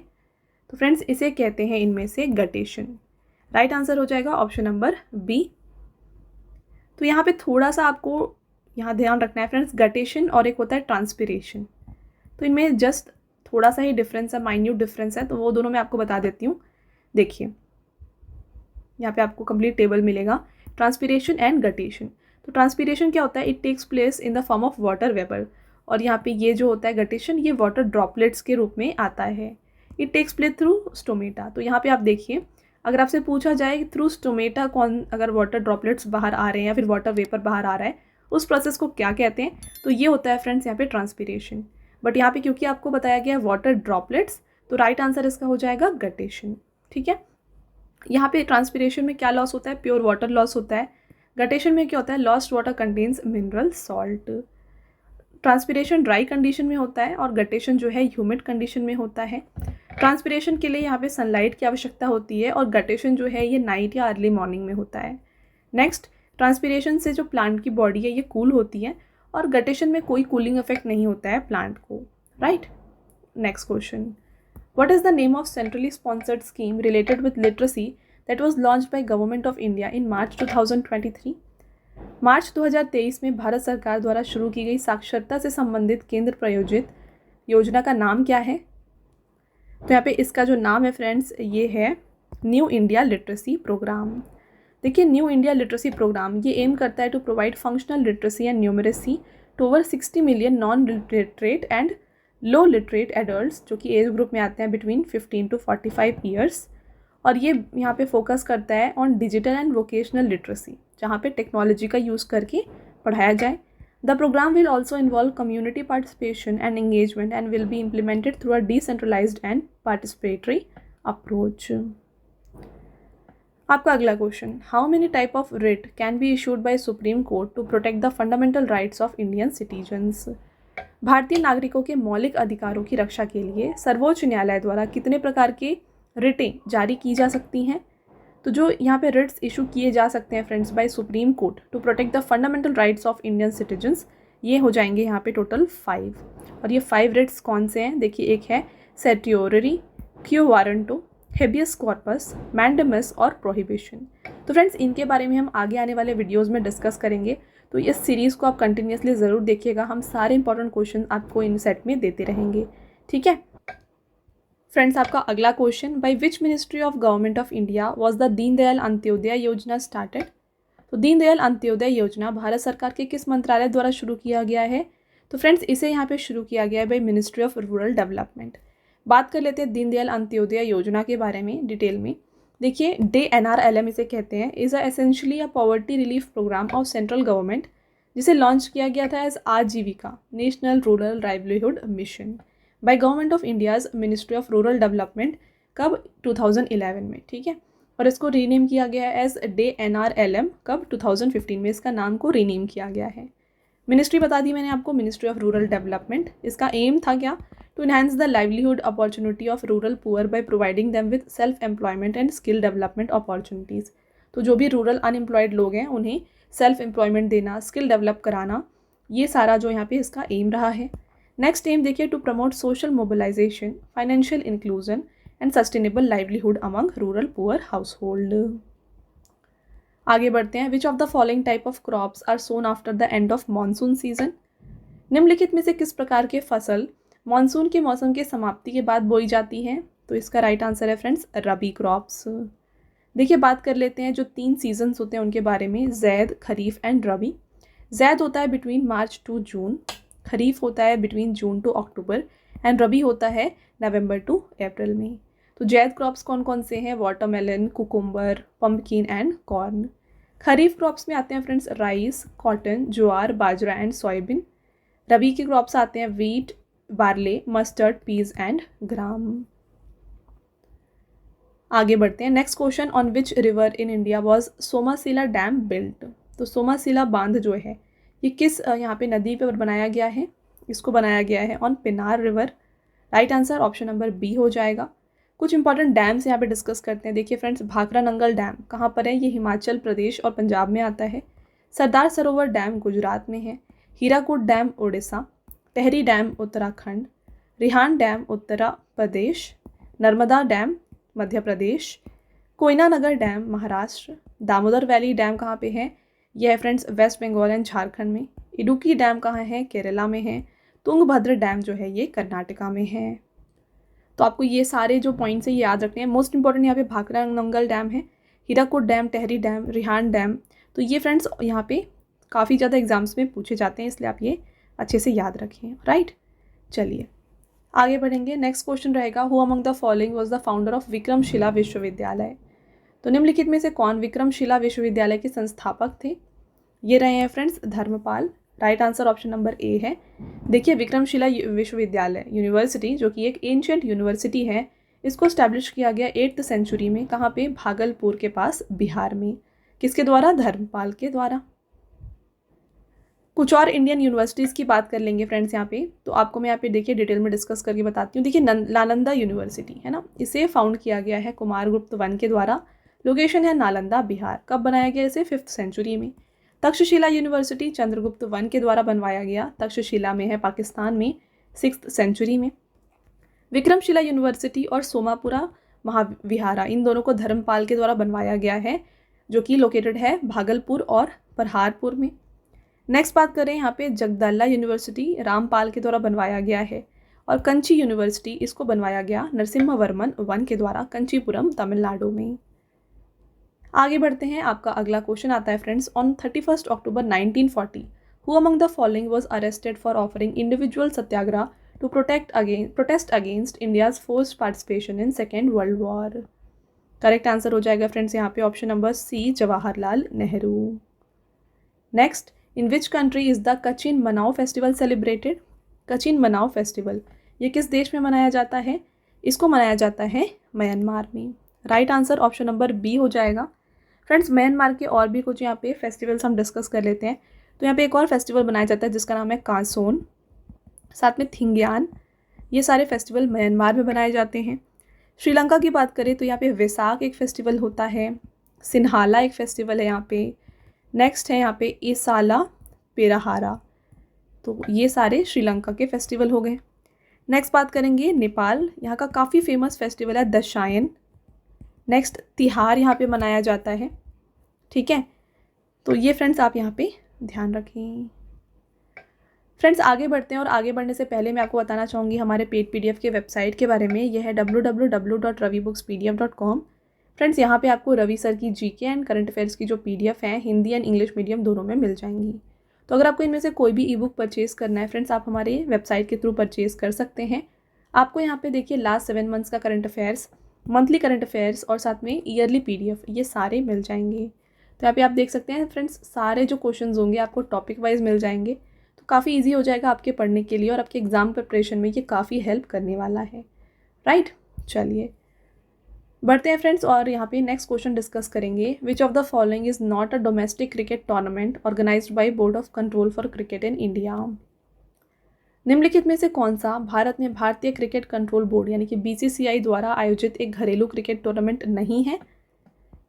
तो फ्रेंड्स इसे कहते हैं इनमें से गटेशन। राइट आंसर हो जाएगा ऑप्शन नंबर बी। तो यहाँ पे थोड़ा सा आपको यहाँ ध्यान रखना है फ्रेंड्स, गटेशन और एक होता है ट्रांसपिरेशन। तो इनमें जस्ट थोड़ा सा ही डिफरेंस है, माइन्यूट डिफरेंस है, तो वो दोनों मैं आपको बता देती हूँ। देखिए यहाँ पे आपको कंप्लीट टेबल मिलेगा, ट्रांसपिरेशन एंड गटेशन। तो ट्रांसपिरेशन क्या होता है? It takes place in the form of water vapour. और यहाँ पे ये जो होता है गटेशन, ये वाटर ड्रॉपलेट्स के रूप में आता है। It takes place through stomata. तो यहाँ पे आप देखिए अगर आपसे पूछा जाए थ्रू स्टोमेटा कौन, अगर वाटर ड्रॉपलेट्स बाहर आ रहे हैं या फिर वाटर वेपर बाहर आ रहा है, उस प्रोसेस को क्या कहते हैं? तो ये होता है फ्रेंड्स यहाँ पे ट्रांसपीरेशन। बट यहाँ पे क्योंकि आपको बताया गया है वाटर ड्रॉपलेट्स, तो राइट आंसर इसका हो जाएगा गटेशन। ठीक है, यहाँ पे ट्रांसपीरेशन में क्या लॉस होता है? प्योर वाटर लॉस होता है। गटेशन में क्या होता है? Lost water contains mineral salt. Transpiration dry condition में होता है और गटेशन जो है ह्यूमिड कंडीशन में होता है। ट्रांसपीरेशन के लिए यहाँ पे सनलाइट की आवश्यकता होती है और गटेशन जो है ये नाइट या अर्ली मॉर्निंग में होता है। नेक्स्ट, ट्रांसपीरेशन से जो प्लांट की बॉडी है ये कूल होती है और गटेशन में कोई कूलिंग इफेक्ट नहीं होता है प्लांट को, right. Next question, what is the name of centrally sponsored scheme related with literacy that was launched by government of India in March 2023? March 2023 में भारत सरकार द्वारा शुरू की गई साक्षरता से संबंधित केंद्र प्रायोजित योजना का नाम क्या है? तो यहाँ पे इसका जो नाम है फ्रेंड्स ये है न्यू इंडिया लिटरेसी प्रोग्राम। देखिए, न्यू इंडिया लिटरेसी प्रोग्राम ये एम करता है to provide functional literacy and numeracy to over 60 million non literate and low literate adults, जो कि एज ग्रुप में आते हैं बिटवीन 15 to 45 ईयर्स। और ये यहाँ पे फोकस करता है on digital and vocational literacy, जहाँ पे टेक्नोलॉजी का यूज़ करके पढ़ाया जाए। The program will also involve community participation and engagement and will be implemented through a decentralized and participatory approach. आपका अगला question, how many type of writ can be issued by supreme court to protect the fundamental rights of Indian citizens? भारतीय नागरिकों के मौलिक अधिकारों की रक्षा के लिए सर्वोच्च न्यायालय द्वारा कितने प्रकार के रिटें जारी की जा सकती हैं? तो जो यहाँ पे रिट्स इशू किए जा सकते हैं friends by supreme court to protect the fundamental rights of Indian citizens, ये हो जाएंगे यहाँ पे टोटल 5। और ये 5 रिट्स कौन से हैं? देखिए, एक है certiorari, quo warranto, habeas corpus, mandamus और प्रोहिबिशन। तो फ्रेंड्स, इनके बारे में हम आगे आने वाले वीडियोज़ में डिस्कस करेंगे, तो इस सीरीज़ को आप कंटिन्यूसली ज़रूर देखिएगा। हम सारे इंपॉर्टेंट क्वेश्चन आपको इन सेट में देते रहेंगे, ठीक है फ्रेंड्स। आपका अगला question, by which ministry of government of India was the Deendayal Antyodaya योजना स्टार्टेड? तो दीनदयाल अंत्योदय योजना भारत सरकार के किस मंत्रालय द्वारा शुरू किया गया है? तो फ्रेंड्स, इसे यहाँ पे शुरू किया गया है by ministry of rural development. बात कर लेते हैं दीनदयाल अंत्योदय योजना के बारे में डिटेल में। देखिए, DNRLM इसे कहते हैं, is a essentially a poverty relief program of central government, जिसे लॉन्च किया गया था as Aajeevika national rural livelihood mission by government of India's ministry of rural development. कब? 2011 में, ठीक है। और इसको रीनेम किया गया है एज DNRLM कब? 2015 में इसका नाम को रीनेम किया गया है। मिनिस्ट्री बता दी मैंने आपको, मिनिस्ट्री ऑफ रूरल डेवलपमेंट। इसका एम था क्या? To enhance the livelihood opportunity of rural poor by providing them with self employment and skill development opportunities. तो जो भी रूरल अनएम्प्लॉयड लोग हैं उन्हें सेल्फ एम्प्लॉयमेंट देना, स्किल डेवलप कराना, ये सारा जो यहाँ पे इसका एम रहा है। नेक्स्ट एम देखिए, to promote social mobilization, financial inclusion and sustainable livelihood among rural poor household. आगे बढ़ते हैं, which of the following type of crops are sown after the end of monsoon season? निम्नलिखित में से किस प्रकार के फसल मानसून के मौसम के समाप्ति के बाद बोई जाती हैं? तो इसका राइट आंसर है फ्रेंड्स रबी क्रॉप्स। देखिए, बात कर लेते हैं जो 3 सीजन्स होते हैं उनके बारे में, जैद, खरीफ एंड रबी। जैद होता है between March to June, kharif होता है between June to October and rabi होता है नवंबर टू अप्रैल में। तो जैद क्रॉप्स कौन कौन से हैं? Watermelon, cucumber, pumpkin and corn. Kharif crops में आते हैं friends rice, cotton, jowar, bajra and soybean. Rabi के क्रॉप्स आते हैं wheat, barley, mustard, peas and gram. आगे बढ़ते हैं, next question, on which river in India was Somasila dam built? तो सोमासिला बांध जो है ये किस यहाँ पे नदी पर बनाया गया है? इसको बनाया गया है on Pennar river. Right answer option number B हो जाएगा। कुछ इंपॉर्टेंट डैम्स यहाँ पे डिस्कस करते हैं। देखिए फ्रेंड्स, भाखरा नंगल डैम कहाँ पर है? ये हिमाचल प्रदेश और पंजाब में आता है। सरदार सरोवर डैम गुजरात में है। Hirakud dam Orissa, Tehri dam Uttarakhand, Rihand dam Uttar Pradesh, Narmada dam Madhya Pradesh, Koyna Nagar dam Maharashtra, Damodar valley dam कहाँ पे है? यह है friends West Bengal and Jharkhand में। इडुक्की डैम कहाँ है? केरला में है। तुंगभद्र डैम जो है ये कर्नाटका में है। तो आपको ये सारे जो पॉइंट्स है ये याद रखने हैं। मोस्ट इंपॉर्टेंट यहाँ पे भाखरा नंगल डैम है, Hirakud dam, Tehri dam, Rihan dam. तो ये फ्रेंड्स यहाँ पे काफ़ी ज़्यादा एग्जाम्स में पूछे जाते हैं, इसलिए आप ये अच्छे से याद रखें, राइट। चलिए आगे बढ़ेंगे। नेक्स्ट क्वेश्चन रहेगा, who among the following was the founder of Vikramshila विश्वविद्यालय? तो निम्नलिखित में से कौन विक्रमशिला विश्वविद्यालय के संस्थापक थे? ये रहे हैं friends Dharampal. Right answer option number A है। देखिए विक्रमशिला विश्वविद्यालय यूनिवर्सिटी जो कि एक एंशियंट यूनिवर्सिटी है, इसको स्टैब्लिश किया गया 8th सेंचुरी में। कहाँ पे? भागलपुर के पास, बिहार में। किसके द्वारा? धर्मपाल के द्वारा। कुछ और इंडियन यूनिवर्सिटीज़ की बात कर लेंगे फ्रेंड्स यहाँ पे, तो आपको मैं यहाँ पे देखिए डिटेल में डिस्कस करके बताती हूँ। देखिए नालंदा यूनिवर्सिटी है ना, इसे फाउंड किया गया है कुमारगुप्त वन के द्वारा। लोकेशन है नालंदा, बिहार। कब बनाया गया इसे? 5th सेंचुरी में। तक्षशिला यूनिवर्सिटी चंद्रगुप्त वन के द्वारा बनवाया गया, तक्षशिला में है पाकिस्तान में, 6th सेंचुरी में। विक्रमशिला यूनिवर्सिटी और सोमापुरा महाविहारा, इन दोनों को धर्मपाल के द्वारा बनवाया गया है, जो कि लोकेटेड है भागलपुर और पहाड़पुर में। नेक्स्ट बात करें यहाँ पे जगदल्ला यूनिवर्सिटी रामपाल के द्वारा बनवाया गया है। और कंची यूनिवर्सिटी, इसको बनवाया गया नरसिम्हा वन के द्वारा, कंचीपुरम तमिलनाडु में। आगे बढ़ते हैं। आपका अगला क्वेश्चन आता है friends, on 31 October 1940 who among the following was arrested for offering individual satyagraha to protest against India's forced participation in second world war? Correct answer हो जाएगा फ्रेंड्स यहाँ पे option number C, Jawaharlal Nehru. Next, in which country is the Kachin Manau festival celebrated? Kochin Manau festival ये किस देश में मनाया जाता है? इसको मनाया जाता है म्यांमार में। Right answer option number B हो जाएगा। फ्रेंड्स म्यांमार के और भी कुछ यहाँ पे फेस्टिवल्स हम डिस्कस कर लेते हैं। तो यहाँ पे एक और फेस्टिवल बनाया जाता है जिसका नाम है कासोन, साथ में थिंग्यान। ये सारे फेस्टिवल म्यांमार में बनाए जाते हैं। श्रीलंका की बात करें तो यहाँ पे वैसाख एक फेस्टिवल होता है, सिन्हाला एक फेस्टिवल है यहाँ पे। नेक्स्ट है यहाँ पे ईसाला पेराहारा। तो ये सारे श्रीलंका के फेस्टिवल हो गए। नेक्स्ट बात करेंगे नेपाल, यहाँ का काफ़ी फेमस फेस्टिवल है दशायन। नेक्स्ट तिहार यहाँ पे मनाया जाता है, ठीक है। तो ये फ्रेंड्स आप यहाँ पे ध्यान रखें। फ्रेंड्स आगे बढ़ते हैं, और आगे बढ़ने से पहले मैं आपको बताना चाहूँगी हमारे पेड PDF के वेबसाइट के बारे में। यह है www.ravibookspdf.com। फ्रेंड्स यहाँ पे आपको रवि सर की GK एंड करंट अफेयर्स की जो PDF हैं, हिंदी एंड इंग्लिश मीडियम दोनों में मिल जाएंगी। तो अगर आपको इनमें से कोई भी ई बुक परचेज़ करना है फ्रेंड्स, आप हमारे वेबसाइट के थ्रू परचेज़ कर सकते हैं। आपको यहाँ पे देखिए लास्ट 7 मंथ्स का current affairs, monthly current affairs और साथ में ईयरली PDF, ये सारे मिल जाएंगे। तो यहाँ पे आप देख सकते हैं फ्रेंड्स, सारे जो क्वेश्चंस होंगे आपको टॉपिक वाइज मिल जाएंगे। तो काफ़ी ईजी हो जाएगा आपके पढ़ने के लिए, और आपके एग्ज़ाम प्रिपरेशन में ये काफ़ी हेल्प करने वाला है। राइट, चलिए बढ़ते हैं फ्रेंड्स, और यहाँ पे नेक्स्ट क्वेश्चन डिस्कस करेंगे। Which of the following is not a domestic cricket tournament organized by board of control for cricket in India? निम्नलिखित में से कौन सा भारत में भारतीय क्रिकेट कंट्रोल बोर्ड यानी कि BCCI द्वारा आयोजित एक घरेलू क्रिकेट टूर्नामेंट नहीं है?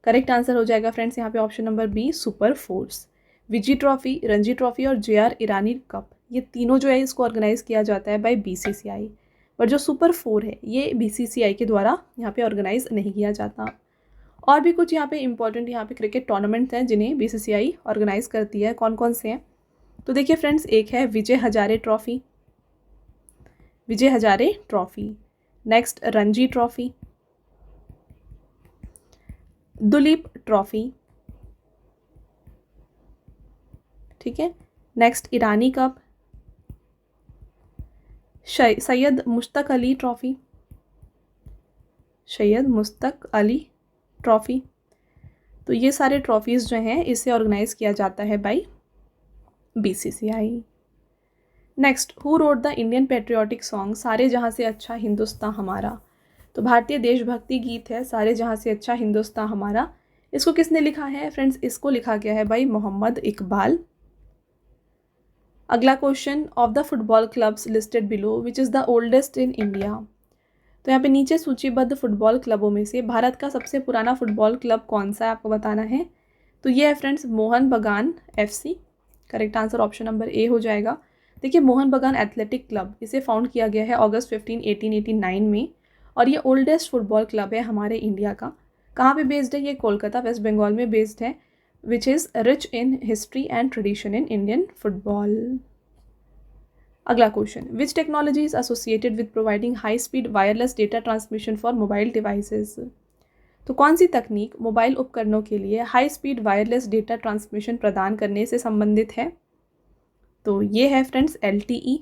करेक्ट आंसर हो जाएगा फ्रेंड्स यहाँ पे option number B, super force. Vijay trophy, Ranji trophy और JR ईरानी कप, ये तीनों जो है इसको ऑर्गेनाइज किया जाता है बाय BCCI। पर जो सुपर 4 है ये BCCI के द्वारा यहाँ पे ऑर्गेनाइज नहीं किया जाता। और भी कुछ यहाँ पे इंपॉर्टेंट यहाँ पे क्रिकेट टूर्नामेंट्स हैं जिन्हें BCCI ऑर्गेनाइज करती है। कौन कौन से हैं? तो देखिए फ्रेंड्स, एक है Vijay Hazare trophy, Vijay Hazare trophy. Next Ranji trophy, Duleep trophy, ठीक है। Next Irani cup, Syed Mushtaq Ali trophy, Syed Mushtaq Ali trophy. तो ये सारे ट्रॉफीज़ जो हैं इसे ऑर्गेनाइज किया जाता है by BCCI। Next, who wrote the Indian patriotic song Saare Jahan से अच्छा हिंदुस्तान हमारा? तो भारतीय देशभक्ति गीत है सारे जहाँ से अच्छा हिंदुस्तान हमारा। इसको किसने लिखा है फ्रेंड्स? इसको लिखा गया है बाय मोहम्मद इकबाल। अगला question, of the football clubs listed below which is the oldest in India? तो यहाँ पे नीचे सूचीबद्ध फुटबॉल क्लबों में से भारत का सबसे पुराना फुटबॉल क्लब कौन सा है आपको बताना है। तो ये है फ्रेंड्स मोहन बगान FC। Correct answer option number ए हो जाएगा। देखिए मोहन बगान एथलेटिक क्लब, इसे फाउंड किया गया है अगस्त 15, 1889 में, और ये ओल्डेस्ट फुटबॉल क्लब है हमारे इंडिया का। कहाँ पे बेस्ड है? ये कोलकाता वेस्ट बंगाल में बेस्ड है, which is rich in history and tradition in Indian football. अगला question, which technology is associated with providing high speed wireless data transmission for mobile devices? तो कौन सी तकनीक मोबाइल उपकरणों के लिए high speed wireless data transmission प्रदान करने से संबंधित है? तो ये है फ्रेंड्स LTE।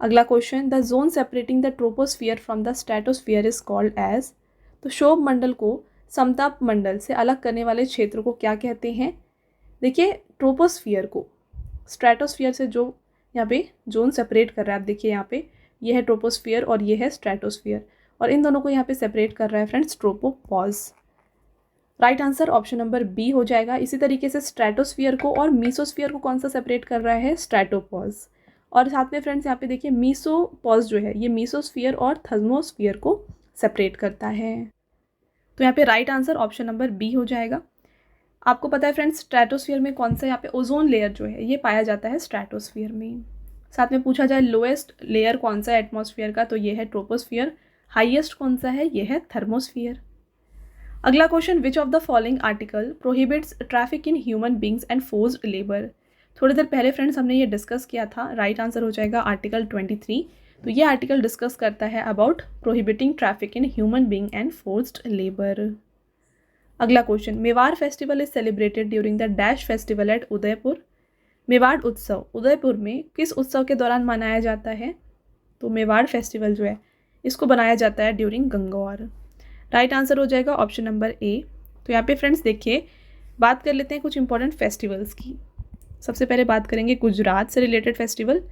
अगला question, the zone separating the troposphere from the stratosphere is called as? तो शोभ मंडल को समताप मंडल से अलग करने वाले क्षेत्र को क्या कहते हैं? देखिए ट्रोपोस्फियर को स्ट्रेटोस्फियर से जो यहाँ पे जोन सेपरेट कर रहा है, आप देखिए यहाँ पे ये है ट्रोपोस्फियर और ये है स्ट्रेटोस्फियर, और इन दोनों को यहाँ पे सेपरेट कर रहा है friends tropopause. Right answer option number B हो जाएगा। इसी तरीके से स्ट्रेटोस्फियर को और मीसोस्फियर को कौन सा सेपरेट कर रहा है, स्ट्रेटोपॉज। और साथ में फ्रेंड्स यहाँ पे देखिए मीसोपॉज जो है ये मीसोस्फियर और थर्मोस्फियर को सेपरेट करता है। तो यहाँ पे right answer option number B हो जाएगा। आपको पता है फ्रेंड्स स्ट्रेटोस्फियर में कौन सा यहाँ पे ओजोन लेयर जो है ये पाया जाता है स्ट्रेटोस्फियर में। साथ में पूछा जाए लोएस्ट लेयर कौन सा है एटमॉस्फेयर का, तो ये है ट्रोपोस्फियर। हाईएस्ट कौन सा है, ये है थर्मोस्फियर। अगला question, which of the following article prohibits traffic in human beings and forced labour. थोड़ी देर पहले फ्रेंड्स हमने ये डिस्कस किया था। राइट आंसर हो जाएगा आर्टिकल 23। तो ये आर्टिकल डिस्कस करता है about prohibiting traffic in human being and forced labour. अगला question, Mewar festival is celebrated during the dash festival at Udaipur. Mewar उत्सव उदयपुर में किस उत्सव के दौरान मनाया जाता है, तो मेवाड़ फेस्टिवल जो है इसको बनाया जाता है ड्यूरिंग गंगौर। राइट आंसर हो जाएगा ऑप्शन नंबर ए। तो यहाँ पे फ्रेंड्स देखिए बात कर लेते हैं कुछ इंपॉर्टेंट फेस्टिवल्स की। सबसे पहले बात करेंगे गुजरात से रिलेटेड फेस्टिवल।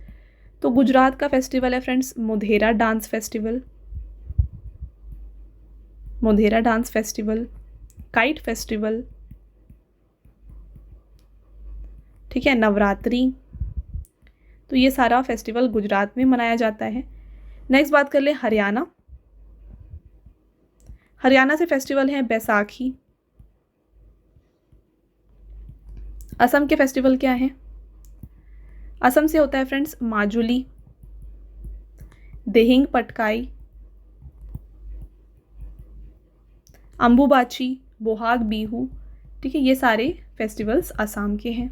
तो गुजरात का फेस्टिवल है friends Modhera dance festival, Modhera dance festival, kite festival, ठीक है, नवरात्रि। तो ये सारा फेस्टिवल गुजरात में मनाया जाता है। नेक्स्ट बात कर ले हरियाणा। हरियाणा से फेस्टिवल है बैसाखी। असम के फेस्टिवल क्या है, असम से होता है फ्रेंड्स माजुली, देहिंग पटकाई, अम्बुबाची, बोहाग बीहू, ठीक है, ये सारे फेस्टिवल्स असम के हैं।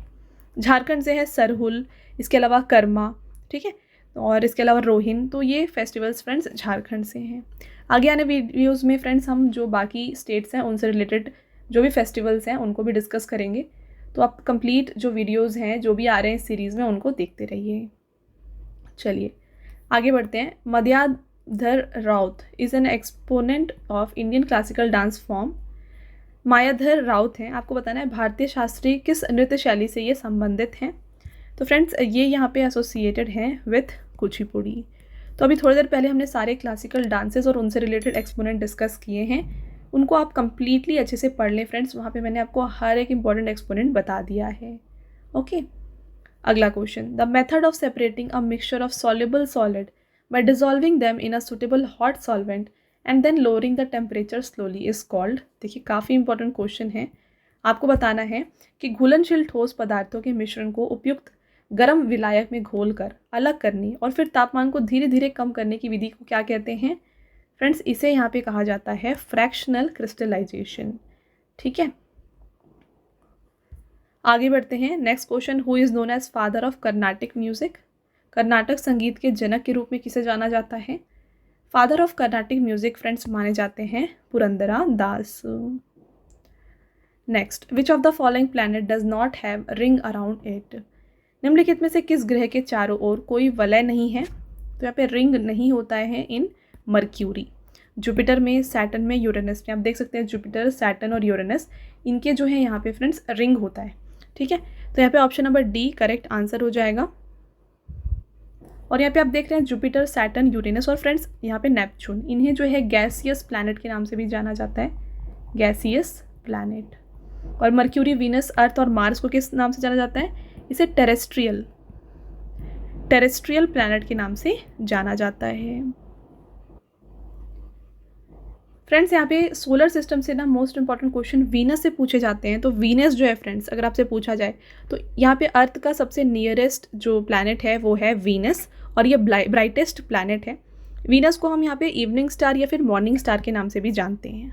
झारखंड से है सरहुल, इसके अलावा कर्मा, ठीक है, और इसके अलावा रोहिन। तो ये फेस्टिवल्स फ्रेंड्स झारखंड से हैं। आगे आने वीडियोज़ में फ्रेंड्स हम जो बाकी स्टेट्स हैं उनसे रिलेटेड जो भी फेस्टिवल्स हैं उनको भी डिस्कस करेंगे। तो आप कंप्लीट जो वीडियोज़ हैं जो भी आ रहे हैं इस सीरीज़ में उनको देखते रहिए। चलिए आगे बढ़ते हैं। Mayadhar Raut is an exponent of Indian classical dance form. Mayadhar Raut हैं, आपको बताना है भारतीय शास्त्रीय किस नृत्य शैली से ये संबंधित हैं। तो फ्रेंड्स ये यहाँ पे एसोसिएटेड हैं विथ कुचिपुड़ी। तो अभी थोड़ी देर पहले हमने सारे क्लासिकल डांसेस और उनसे रिलेटेड एक्सपोनेंट डिस्कस किए हैं, उनको आप कंप्लीटली अच्छे से पढ़ लें फ्रेंड्स। वहाँ पे मैंने आपको हर एक इंपॉर्टेंट एक्सपोनेंट बता दिया है। ओके, अगला question, the method of separating a mixture of soluble solid by dissolving them in a suitable hot solvent and then lowering the temperature slowly is called. देखिए काफ़ी इंपॉर्टेंट क्वेश्चन है। आपको बताना है कि घुलनशील ठोस पदार्थों के मिश्रण को उपयुक्त गर्म विलायक में घोलकर अलग करने और फिर तापमान को धीरे धीरे कम करने की विधि को क्या कहते हैं फ्रेंड्स, इसे यहाँ पे कहा जाता है फ्रैक्शनल क्रिस्टलाइजेशन। ठीक है, आगे बढ़ते हैं। Next question, who is known as father of Carnatic music. कर्नाटक संगीत के जनक के रूप में किसे जाना जाता है। Father of Carnatic music friends माने जाते हैं Purandara Das. Next, which of the following planet does not have ring around it. निम्नलिखित में से किस ग्रह के चारों ओर कोई वलय नहीं है। तो यहाँ पे रिंग नहीं होता है इन मर्क्यूरी। जुपिटर में, सैटर्न में, यूरेनस में, आप देख सकते हैं जुपिटर, सैटर्न और यूरेनस इनके जो है यहाँ पे फ्रेंड्स रिंग होता है। ठीक है, तो यहाँ पे option number D correct answer हो जाएगा। और यहाँ पे आप देख रहे हैं जुपिटर, सैटर्न, यूरेनस और फ्रेंड्स यहाँ पे नेपच्यून, इन्हें जो है गैसियस प्लैनेट के नाम से भी जाना जाता है, गैसियस प्लैनेट। और मर्क्यूरी, वीनस, अर्थ और मार्स को किस नाम से जाना जाता है, इसे टेरेस्ट्रियल प्लैनेट के नाम से जाना जाता है। फ्रेंड्स यहाँ पे सोलर सिस्टम से ना मोस्ट इंपॉर्टेंट क्वेश्चन वीनस से पूछे जाते हैं। तो वीनस जो है फ्रेंड्स अगर आपसे पूछा जाए तो यहाँ पे अर्थ का सबसे नियरेस्ट जो प्लैनेट है वो है वीनस, और ये ब्राइटेस्ट प्लैनेट है। वीनस को हम यहाँ पे इवनिंग स्टार या फिर मॉर्निंग स्टार के नाम से भी जानते हैं,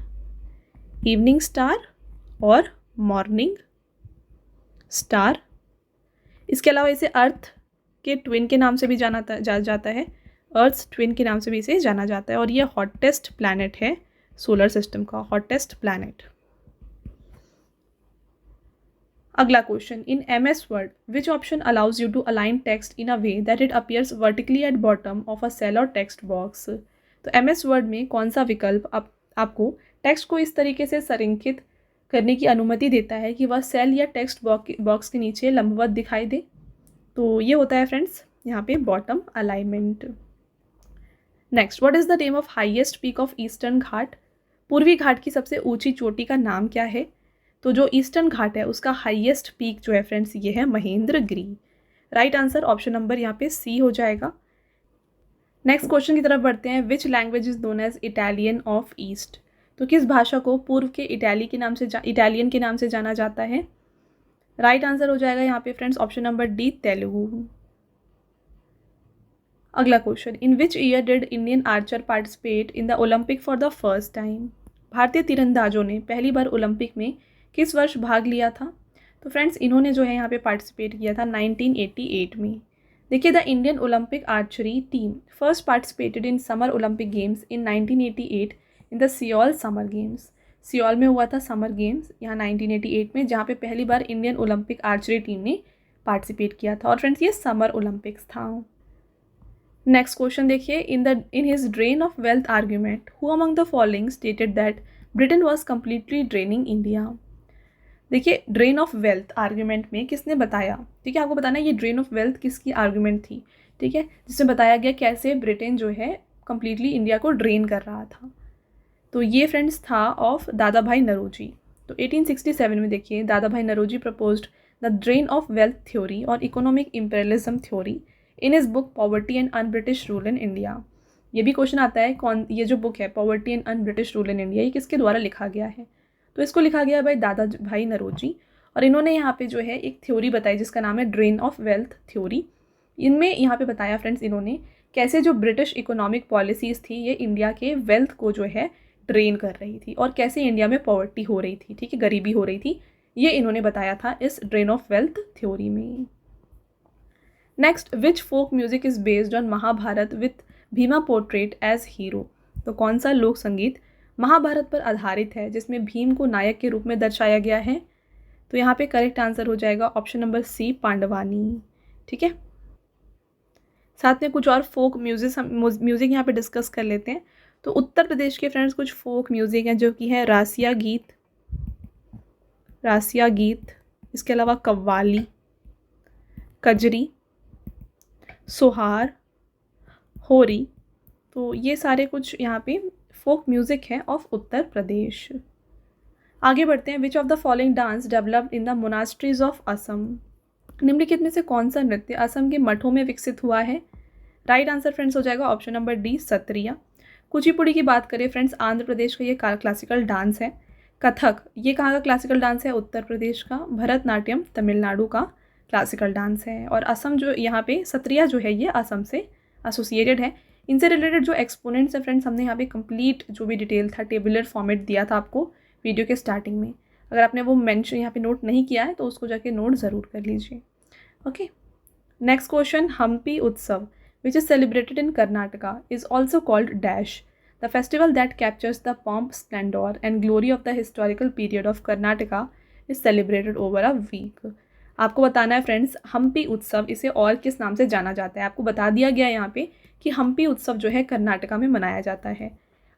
इवनिंग स्टार और मॉर्निंग स्टार। इसके अलावा इसे अर्थ के ट्विन के नाम से भी जाना जाता है, अर्थ ट्विन के नाम से भी इसे जाना जाता है। और ये हॉटेस्ट प्लैनेट है सोलर सिस्टम का, हॉटेस्ट प्लैनेट। अगला question, in MS Word which option allows you to align text in a way that it appears vertically at bottom of a cell or text box. तो MS वर्ड में कौन सा विकल्प आपको टेक्स्ट को इस तरीके से संरेखित करने की अनुमति देता है कि वह सेल या टेक्स्ट बॉक्स के नीचे लंबवत दिखाई दे। तो ये होता है फ्रेंड्स यहाँ पे bottom alignment. Next, what is the name of highest peak of Eastern Ghat? पूर्वी घाट की सबसे ऊंची चोटी का नाम क्या है? तो जो ईस्टर्न घाट है उसका हाईएस्ट पीक जो है फ्रेंड्स ये है Mahendragiri. Right answer option number यहाँ पे सी हो जाएगा। नेक्स्ट क्वेश्चन की तरफ बढ़ते हैं। Which language is known as Italian of east? तो किस भाषा को पूर्व के इटालियन के नाम से जाना जाता है? राइट आंसर हो जाएगा यहाँ पे friends option number D, Telugu. अगला question, in which year did Indian archer participate in the Olympic for the first time? भारतीय तीरंदाजों ने पहली बार ओलंपिक में किस वर्ष भाग लिया था? तो फ्रेंड्स इन्होंने जो है यहाँ पे पार्टिसिपेट किया था 1988 में। देखिए, the Indian Olympic archery team first participated in summer Olympic games in 1988 in the Seoul summer games. Seoul में हुआ था समर गेम्स यहाँ 1988 में, जहाँ पे पहली बार इंडियन ओलंपिक आर्चरी टीम ने पार्टिसिपेट किया था। और फ्रेंड्स ये समर ओलंपिक्स था। नेक्स्ट क्वेश्चन देखिए, in his drain of wealth argument who among the following stated that Britain was completely draining India? देखिए, ड्रेन ऑफ वेल्थ आर्ग्यूमेंट में किसने बताया? ठीक है, आपको बताना है ये ड्रेन ऑफ वेल्थ किसकी आर्ग्यूमेंट थी। ठीक है, जिसमें बताया गया कैसे ब्रिटेन जो है कम्प्लीटली इंडिया को ड्रेन कर रहा था। तो ये फ्रेंड्स था ऑफ दादा भाई नौरोजी। तो 1867 में देखिए Dadabhai Naoroji proposed the drain of wealth theory और economic imperialism theory in his book poverty and un British rule in India. ये भी क्वेश्चन आता है कौन, ये जो बुक है poverty and un British rule in India, ये किसके द्वारा लिखा गया है? तो इसको लिखा गया भाई दादा भाई नौरोजी। और इन्होंने यहाँ पे जो है एक थ्योरी बताई जिसका नाम है ड्रेन ऑफ वेल्थ थ्योरी। इनमें यहाँ पे बताया फ्रेंड्स इन्होंने कैसे जो ब्रिटिश इकोनॉमिक पॉलिसीज़ थी ये इंडिया के वेल्थ को जो है ड्रेन कर रही थी और कैसे इंडिया में पॉवर्टी हो रही थी, ठीक है, गरीबी हो रही थी। ये इन्होंने बताया था इस ड्रेन ऑफ वेल्थ थ्योरी में। नेक्स्ट, which folk music is based on Mahabharata with Bhima portrait as hero? तो कौन सा लोक संगीत महाभारत पर आधारित है जिसमें भीम को नायक के रूप में दर्शाया गया है? तो यहाँ पे करेक्ट आंसर हो जाएगा ऑप्शन नंबर सी, पांडवानी। ठीक है, साथ में कुछ और फोक म्यूजिक यहाँ पे डिस्कस कर लेते हैं। तो उत्तर प्रदेश के फ्रेंड्स कुछ फोक म्यूजिक हैं जो कि है रासिया गीत, इसके अलावा कव्वाली, कजरी, सोहार, होरी। तो ये सारे कुछ यहाँ पे फोक म्यूजिक है ऑफ उत्तर प्रदेश। आगे बढ़ते हैं। Which of the following dance developed in the monasteries of Assam? निम्नलिखित में से कौन सा नृत्य असम के मठों में विकसित हुआ है? राइट आंसर फ्रेंड्स हो जाएगा option number D, Sattriya. Kuchipudi की बात करें फ्रेंड्स, आंध्र प्रदेश का ये क्लासिकल डांस है। कथक ये कहाँ का क्लासिकल डांस है? उत्तर प्रदेश का। भरतनाट्यम तमिलनाडु का क्लासिकल डांस है। और असम जो यहाँ पे सत्रिया जो है ये असम से एसोसिएटेड है। इनसे रिलेटेड जो एक्सपोनेंट्स है फ्रेंड्स हमने यहाँ पे कंप्लीट जो भी डिटेल था टेबुलर फॉर्मेट दिया था आपको वीडियो के स्टार्टिंग में। अगर आपने वो मेंशन यहाँ पे नोट नहीं किया है तो उसको जाके नोट ज़रूर कर लीजिए। ओके, नेक्स्ट क्वेश्चन, हम्पी उत्सव which is celebrated in Karnataka is also called dash, the festival that captures the pomp, splendor and glory of the historical period of Karnataka is celebrated over a week। आपको बताना है फ्रेंड्स हम्पी उत्सव इसे और किस नाम से जाना जाता है। आपको बता दिया गया है यहाँ पे कि हम्पी उत्सव जो है कर्नाटका में मनाया जाता है।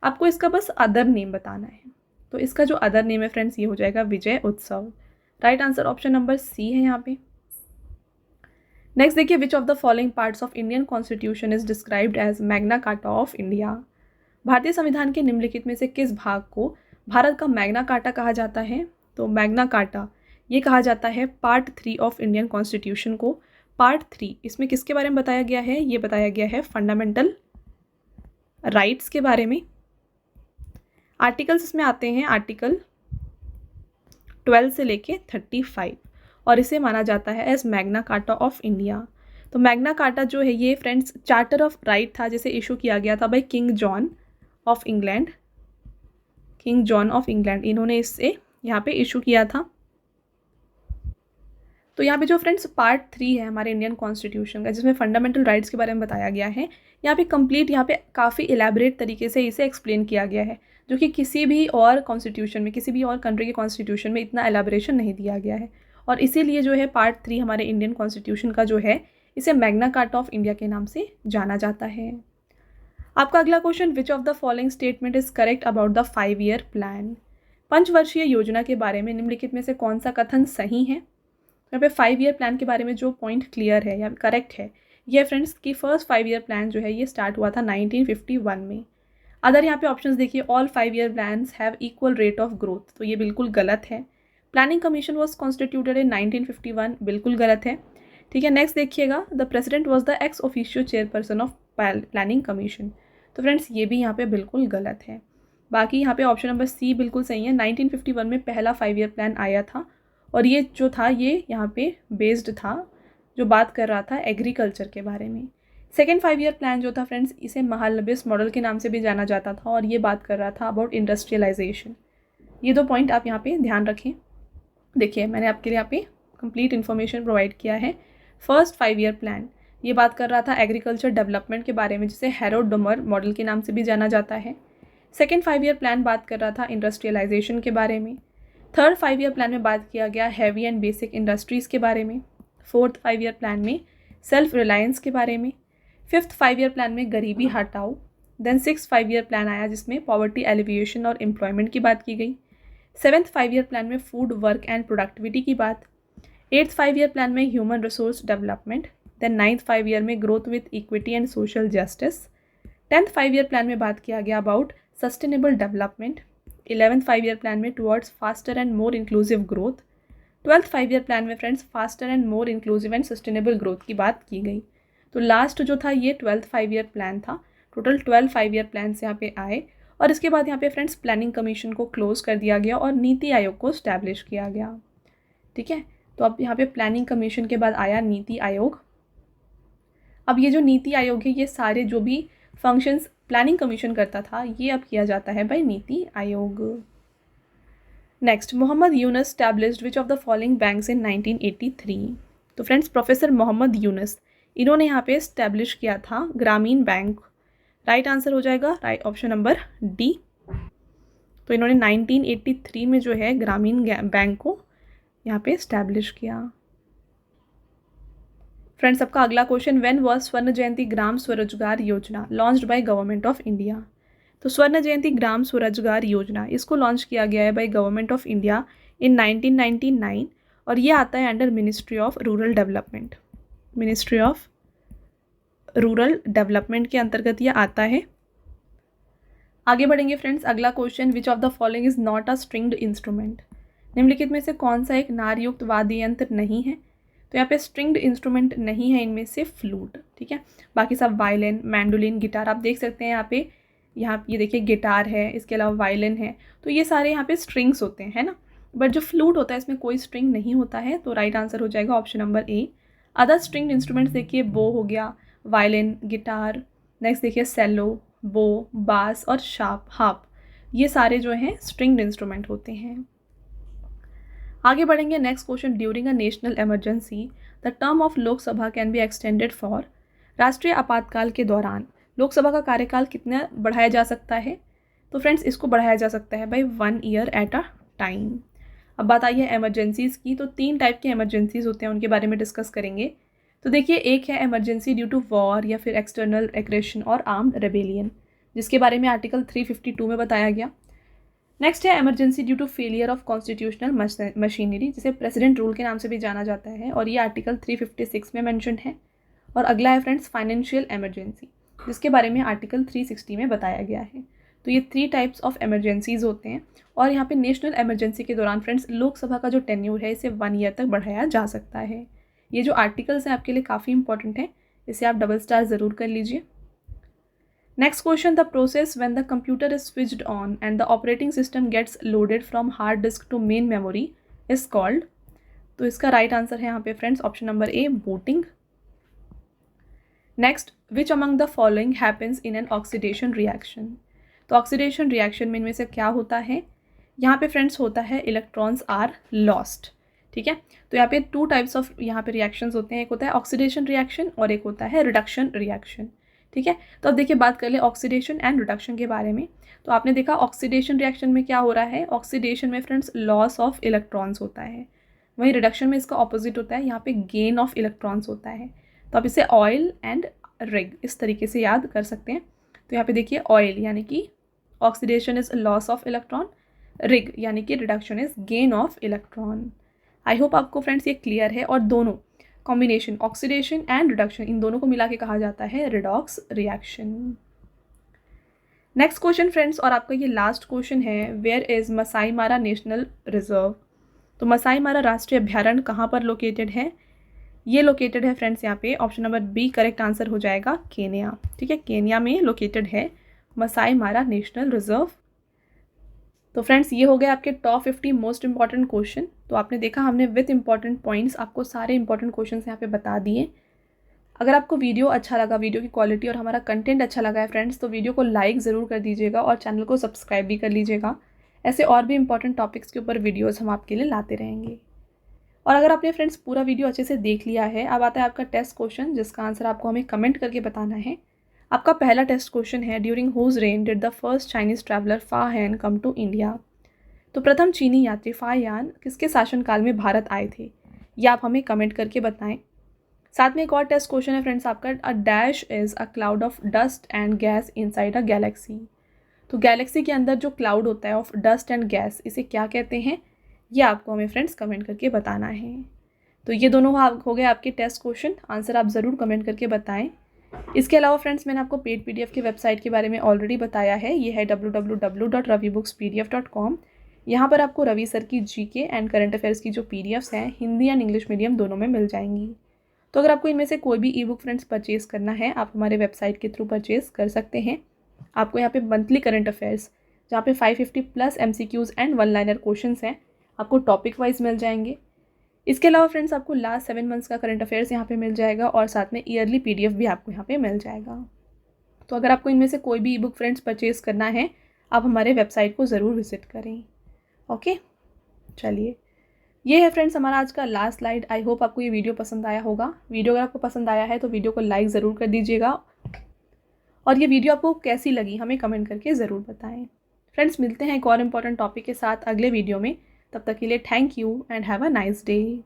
आपको इसका बस अदर नेम बताना है। तो इसका जो अदर नेम है फ्रेंड्स ये हो जाएगा Vijay Utsav. Right answer option number C है यहाँ पे। नेक्स्ट देखिए, which of the following parts of Indian constitution is described as Magna Carta of India? भारतीय संविधान के निम्नलिखित में से किस भाग को भारत का मैग्ना कार्टा कहा जाता है? तो मैग्ना कार्टा ये कहा जाता है पार्ट 3 ऑफ इंडियन कॉन्स्टिट्यूशन को। पार्ट 3 इसमें किसके बारे में बताया गया है? ये बताया गया है फंडामेंटल राइट्स के बारे में। आर्टिकल्स इसमें आते हैं आर्टिकल 12 से लेके 35 और इसे माना जाता है as Magna Carta of India. तो मैग्ना कार्टा जो है ये फ्रेंड्स चार्टर ऑफ राइट था जिसे इशू किया गया था by king John of England. इन्होंने इससे यहाँ पे इशू किया था। तो यहाँ पे जो फ्रेंड्स पार्ट 3 है हमारे इंडियन कॉन्स्टिट्यूशन का जिसमें फंडामेंटल राइट्स के बारे में बताया गया है, यहाँ पे कंप्लीट यहाँ पे काफ़ी इलेबरेट तरीके से इसे एक्सप्लेन किया गया है जो कि किसी भी और कॉन्स्टिट्यूशन में किसी भी और कंट्री के कॉन्स्टिट्यूशन में इतना एलेबरेशन नहीं दिया गया है। और इसीलिए जो है पार्ट 3 हमारे इंडियन कॉन्स्टिट्यूशन का जो है इसे मैग्ना कार्टा ऑफ इंडिया के नाम से जाना जाता है। आपका अगला question, which of the following statement is correct about the 5 year plan? पंचवर्षीय योजना के बारे में निम्नलिखित में से कौन सा कथन सही है? यहाँ पे 5 ईयर प्लान के बारे में जो पॉइंट क्लियर है या करेक्ट है ये फ्रेंड्स कि फर्स्ट 5 ईयर प्लान जो है ये स्टार्ट हुआ था 1951 में। अदर यहाँ पे ऑप्शंस देखिए, all 5 year plans have equal rate of growth, तो ये बिल्कुल गलत है। प्लानिंग कमीशन वॉज कॉन्स्टिट्यूटेड इन 1951, बिल्कुल गलत है। ठीक है, नेक्स्ट देखिएगा, the president was the ex officio chairperson of planning commission, तो फ्रेंड्स ये भी यहाँ पे बिल्कुल गलत है। बाकी यहाँ पे ऑप्शन नंबर सी बिल्कुल सही है। 1951 में पहला 5 ईयर प्लान आया था और ये जो था ये यहाँ पे बेस्ड था, जो बात कर रहा था एग्रीकल्चर के बारे में। सेकेंड 5 ईयर प्लान जो था फ्रेंड्स, इसे महालनोबिस मॉडल के नाम से भी जाना जाता था और ये बात कर रहा था अबाउट इंडस्ट्रियलाइजेशन। ये 2 पॉइंट आप यहाँ पे ध्यान रखें। देखिए मैंने आपके लिए यहाँ पे कंप्लीट इन्फॉर्मेशन प्रोवाइड किया है। फर्स्ट 5 ईयर प्लान ये बात कर रहा था एग्रीकल्चर डेवलपमेंट के बारे में, जिसे हेरोड-डोमर मॉडल के नाम से भी जाना जाता है। सेकेंड 5 ईयर प्लान बात कर रहा था इंडस्ट्रियलाइजेशन के बारे में। थर्ड 5 ईयर प्लान में बात किया गया हैवी एंड बेसिक इंडस्ट्रीज़ के बारे में। फोर्थ 5 ईयर प्लान में सेल्फ रिलायंस के बारे में। फिफ्थ 5 ईयर प्लान में गरीबी हटाओ। देन 6th 5 ईयर प्लान आया जिसमें पॉवर्टी एलिविएशन और एम्प्लॉयमेंट की बात की गई। 7th 5 ईयर प्लान में फूड वर्क एंड प्रोडक्टिविटी की बात। 8th 5 ईयर प्लान में human resource development. Then 9th 5 year में growth with equity and social justice. 10th 5 year plan में बात किया गया about sustainable development. 11th 5 year plan में towards faster and more inclusive growth. 12th 5 year plan में friends faster and more inclusive and sustainable growth की बात की गई। तो लास्ट जो था ये 12th 5 ईयर प्लान था। टोटल 12 5 ईयर प्लान्स यहाँ पे आए और इसके बाद यहाँ पे फ्रेंड्स प्लानिंग कमीशन को क्लोज कर दिया गया और नीति आयोग को स्टैब्लिश किया गया। ठीक है, तो अब यहाँ पे प्लानिंग कमीशन के बाद आया नीति आयोग। अब ये जो नीति आयोग है ये सारे जो भी फंक्शंस प्लानिंग कमीशन करता था ये अब किया जाता है by NITI Aayog. Next, Muhammad Yunus established which of the following banks in 1983। तो फ्रेंड्स प्रोफेसर मोहम्मद यूनुस इन्होंने यहाँ पे स्टैब्लिश किया था ग्रामीण बैंक। राइट आंसर हो जाएगा राइट ऑप्शन नंबर डी। तो इन्होंने 1983 में जो है ग्रामीण बैंक को यहाँ पे स्टैब्लिश किया। फ्रेंड्स आपका अगला क्वेश्चन, व्हेन वाज स्वर्ण जयंती ग्राम स्वरोजगार योजना launched by government of India. तो स्वर्ण जयंती ग्राम स्वरोजगार योजना इसको लॉन्च किया गया है बाय गवर्नमेंट ऑफ इंडिया इन 1999 और ये आता है under ministry of rural development. Ministry of rural development के अंतर्गत ये आता है। आगे बढ़ेंगे फ्रेंड्स, अगला question, which of the following is not a stringed instrument. निम्नलिखित में से कौन सा एक नारयुक्त वाद्य यंत्र नहीं है। तो यहाँ पे स्ट्रिंग्ड इंस्ट्रूमेंट नहीं है इनमें से फ्लूट। ठीक है, बाकी सब वायलिन, मैंडोलिन, गिटार आप देख सकते हैं यहाँ ये देखिए गिटार है, इसके अलावा वायलिन है, तो ये सारे यहाँ पे स्ट्रिंग्स होते हैं, है ना। बट जो फ्लूट होता है इसमें कोई स्ट्रिंग नहीं होता है, तो राइट आंसर हो जाएगा ऑप्शन नंबर ए। अदर स्ट्रिंग्ड इंस्ट्रूमेंट्स देखिए, बो हो गया, वायलिन, गिटार, नेक्स्ट देखिए सेलो, बो, बास और हार्प, ये सारे जो हैं स्ट्रिंग्ड इंस्ट्रूमेंट होते हैं। आगे बढ़ेंगे, next question, during a national emergency the term of Lok Sabha can be extended for. राष्ट्रीय आपातकाल के दौरान लोकसभा का कार्यकाल कितना बढ़ाया जा सकता है। तो फ्रेंड्स इसको बढ़ाया जा सकता है by 1 year at a time. अब बात आई है इमरजेंसीज़ की, तो 3 टाइप के इमरजेंसीज़ होते हैं, उनके बारे में डिस्कस करेंगे। तो देखिए, एक है इमरजेंसी ड्यू टू वॉर या फिर एक्सटर्नल एग्रेशन और आर्म्ड रेबेलियन, जिसके बारे में आर्टिकल 352 में बताया गया। नेक्स्ट है emergency due to failure of constitutional machinery, जिसे प्रेसिडेंट रूल के नाम से भी जाना जाता है और ये आर्टिकल 356 में मेंशन है। और अगला है फ्रेंड्स फाइनेंशियल इमरजेंसी, जिसके बारे में आर्टिकल 360 में बताया गया है। तो ये 3 टाइप्स ऑफ इमरजेंसीज होते हैं और यहाँ पे नेशनल इमरजेंसी के दौरान फ्रेंड्स लोकसभा का जो टेन्यूर है इसे 1 ईयर तक बढ़ाया जा सकता है। ये जो आर्टिकल्स हैं आपके लिए काफ़ी इंपॉर्टेंट है, इसे आप डबल स्टार ज़रूर कर लीजिए। Next question, the process when the computer is switched on and the operating system gets loaded from hard disk to main memory is called. तो इसका राइट आंसर है यहाँ पे friends option number A, booting. Next, which among the following happens in an oxidation reaction. तो ऑक्सीडेशन रिएक्शन में इनमें से क्या होता है। यहाँ पे फ्रेंड्स होता है इलेक्ट्रॉन्स आर लॉस्ट। ठीक है, तो यहाँ पे 2 टाइप्स ऑफ यहाँ पे रिएक्शंस होते हैं, एक होता है ऑक्सीडेशन रिएक्शन और एक होता है रिडक्शन रिएक्शन। ठीक है, तो अब देखिए बात कर ले ऑक्सीडेशन एंड रिडक्शन के बारे में। तो आपने देखा ऑक्सीडेशन रिएक्शन में क्या हो रहा है, ऑक्सीडेशन में फ्रेंड्स लॉस ऑफ इलेक्ट्रॉन्स होता है, वहीं रिडक्शन में इसका ऑपोजिट होता है, यहाँ पे गेन ऑफ इलेक्ट्रॉन्स होता है। तो आप इसे ऑयल एंड रिग इस तरीके से याद कर सकते हैं। तो यहाँ पे देखिए ऑयल यानी कि oxidation is loss of electron, rig यानी कि reduction is gain of electron. I hope आपको फ्रेंड्स ये क्लियर है। और दोनों कॉम्बिनेशन ऑक्सीडेशन एंड रिडक्शन, इन दोनों को मिला के कहा जाता है redox reaction. Next question friends, और आपका ये लास्ट क्वेश्चन है, वेयर इज मसाई मारा नेशनल रिजर्व। तो मसाई मारा राष्ट्रीय अभ्यारण्य कहाँ पर लोकेटेड है? ये लोकेटेड है फ्रेंड्स यहाँ पे option number B correct answer हो जाएगा, केन्या। ठीक है, केन्या में लोकेटेड है मसाई मारा नेशनल रिजर्व। तो फ्रेंड्स ये हो गए आपके टॉप 50 मोस्ट इंपॉर्टेंट क्वेश्चन। तो आपने देखा हमने विथ इंपॉर्टेंट पॉइंट्स आपको सारे इंपॉर्टेंट क्वेश्चन यहाँ पे बता दिए। अगर आपको वीडियो अच्छा लगा, वीडियो की क्वालिटी और हमारा कंटेंट अच्छा लगा है फ्रेंड्स, तो वीडियो को लाइक ज़रूर कर दीजिएगा और चैनल को सब्सक्राइब भी कर लीजिएगा। ऐसे और भी इंपॉर्टेंट टॉपिक्स के ऊपर वीडियोज़ हम आपके लिए लाते रहेंगे। और अगर आपने फ्रेंड्स पूरा वीडियो अच्छे से देख लिया है, अब आता है आपका टेस्ट क्वेश्चन जिसका आंसर आपको हमें कमेंट करके बताना है। आपका पहला टेस्ट क्वेश्चन है, during whose reign did the first Chinese traveller Fa Hien come to India. तो प्रथम चीनी यात्री फा यान किसके शासनकाल में भारत आए थे, ये आप हमें कमेंट करके बताएं। साथ में एक और टेस्ट क्वेश्चन है फ्रेंड्स आपका, a dash is a cloud of dust and gas inside a Galaxy. तो गैलेक्सी के अंदर जो क्लाउड होता है ऑफ डस्ट एंड गैस, इसे क्या कहते हैं, ये आपको हमें फ्रेंड्स कमेंट करके बताना है। तो ये दोनों हो गए आपके टेस्ट क्वेश्चन, आंसर आप ज़रूर कमेंट करके बताएं। इसके अलावा फ्रेंड्स मैंने आपको पेड PDF की वेबसाइट के बारे में ऑलरेडी बताया है, ये है www.ravibookspdf.com। यहाँ पर आपको रवि सर की GK एंड करंट अफेयर्स की जो PDFs हैं हिंदी एंड इंग्लिश मीडियम दोनों में मिल जाएंगी। तो अगर आपको इनमें से कोई भी ई-बुक फ्रेंड्स परचेज करना है, आप हमारे वेबसाइट के थ्रू परचेज कर सकते हैं। आपको यहाँ पे मंथली करंट अफेयर्स जहाँ पे 550+ MCQs एंड 1-लाइनर क्वेश्चंस हैं, आपको टॉपिक वाइज मिल जाएंगे। इसके अलावा फ्रेंड्स आपको लास्ट 7 मंथ्स का करंट अफेयर्स यहाँ पे मिल जाएगा और साथ में ईयरली PDF भी आपको यहाँ पे मिल जाएगा। तो अगर आपको इनमें से कोई भी ई-बुक फ्रेंड्स परचेज करना है, आप हमारे वेबसाइट को ज़रूर विजिट करें। ओके, चलिए ये है फ्रेंड्स हमारा आज का लास्ट स्लाइड। आई होप आपको ये वीडियो पसंद आया होगा। वीडियो अगर आपको पसंद आया है तो वीडियो को लाइक ज़रूर कर दीजिएगा और ये वीडियो आपको कैसी लगी हमें कमेंट करके ज़रूर बताएं। फ्रेंड्स मिलते हैं एक और इम्पॉर्टेंट टॉपिक के साथ अगले वीडियो में। तब तक के लिए thank you and have a nice day.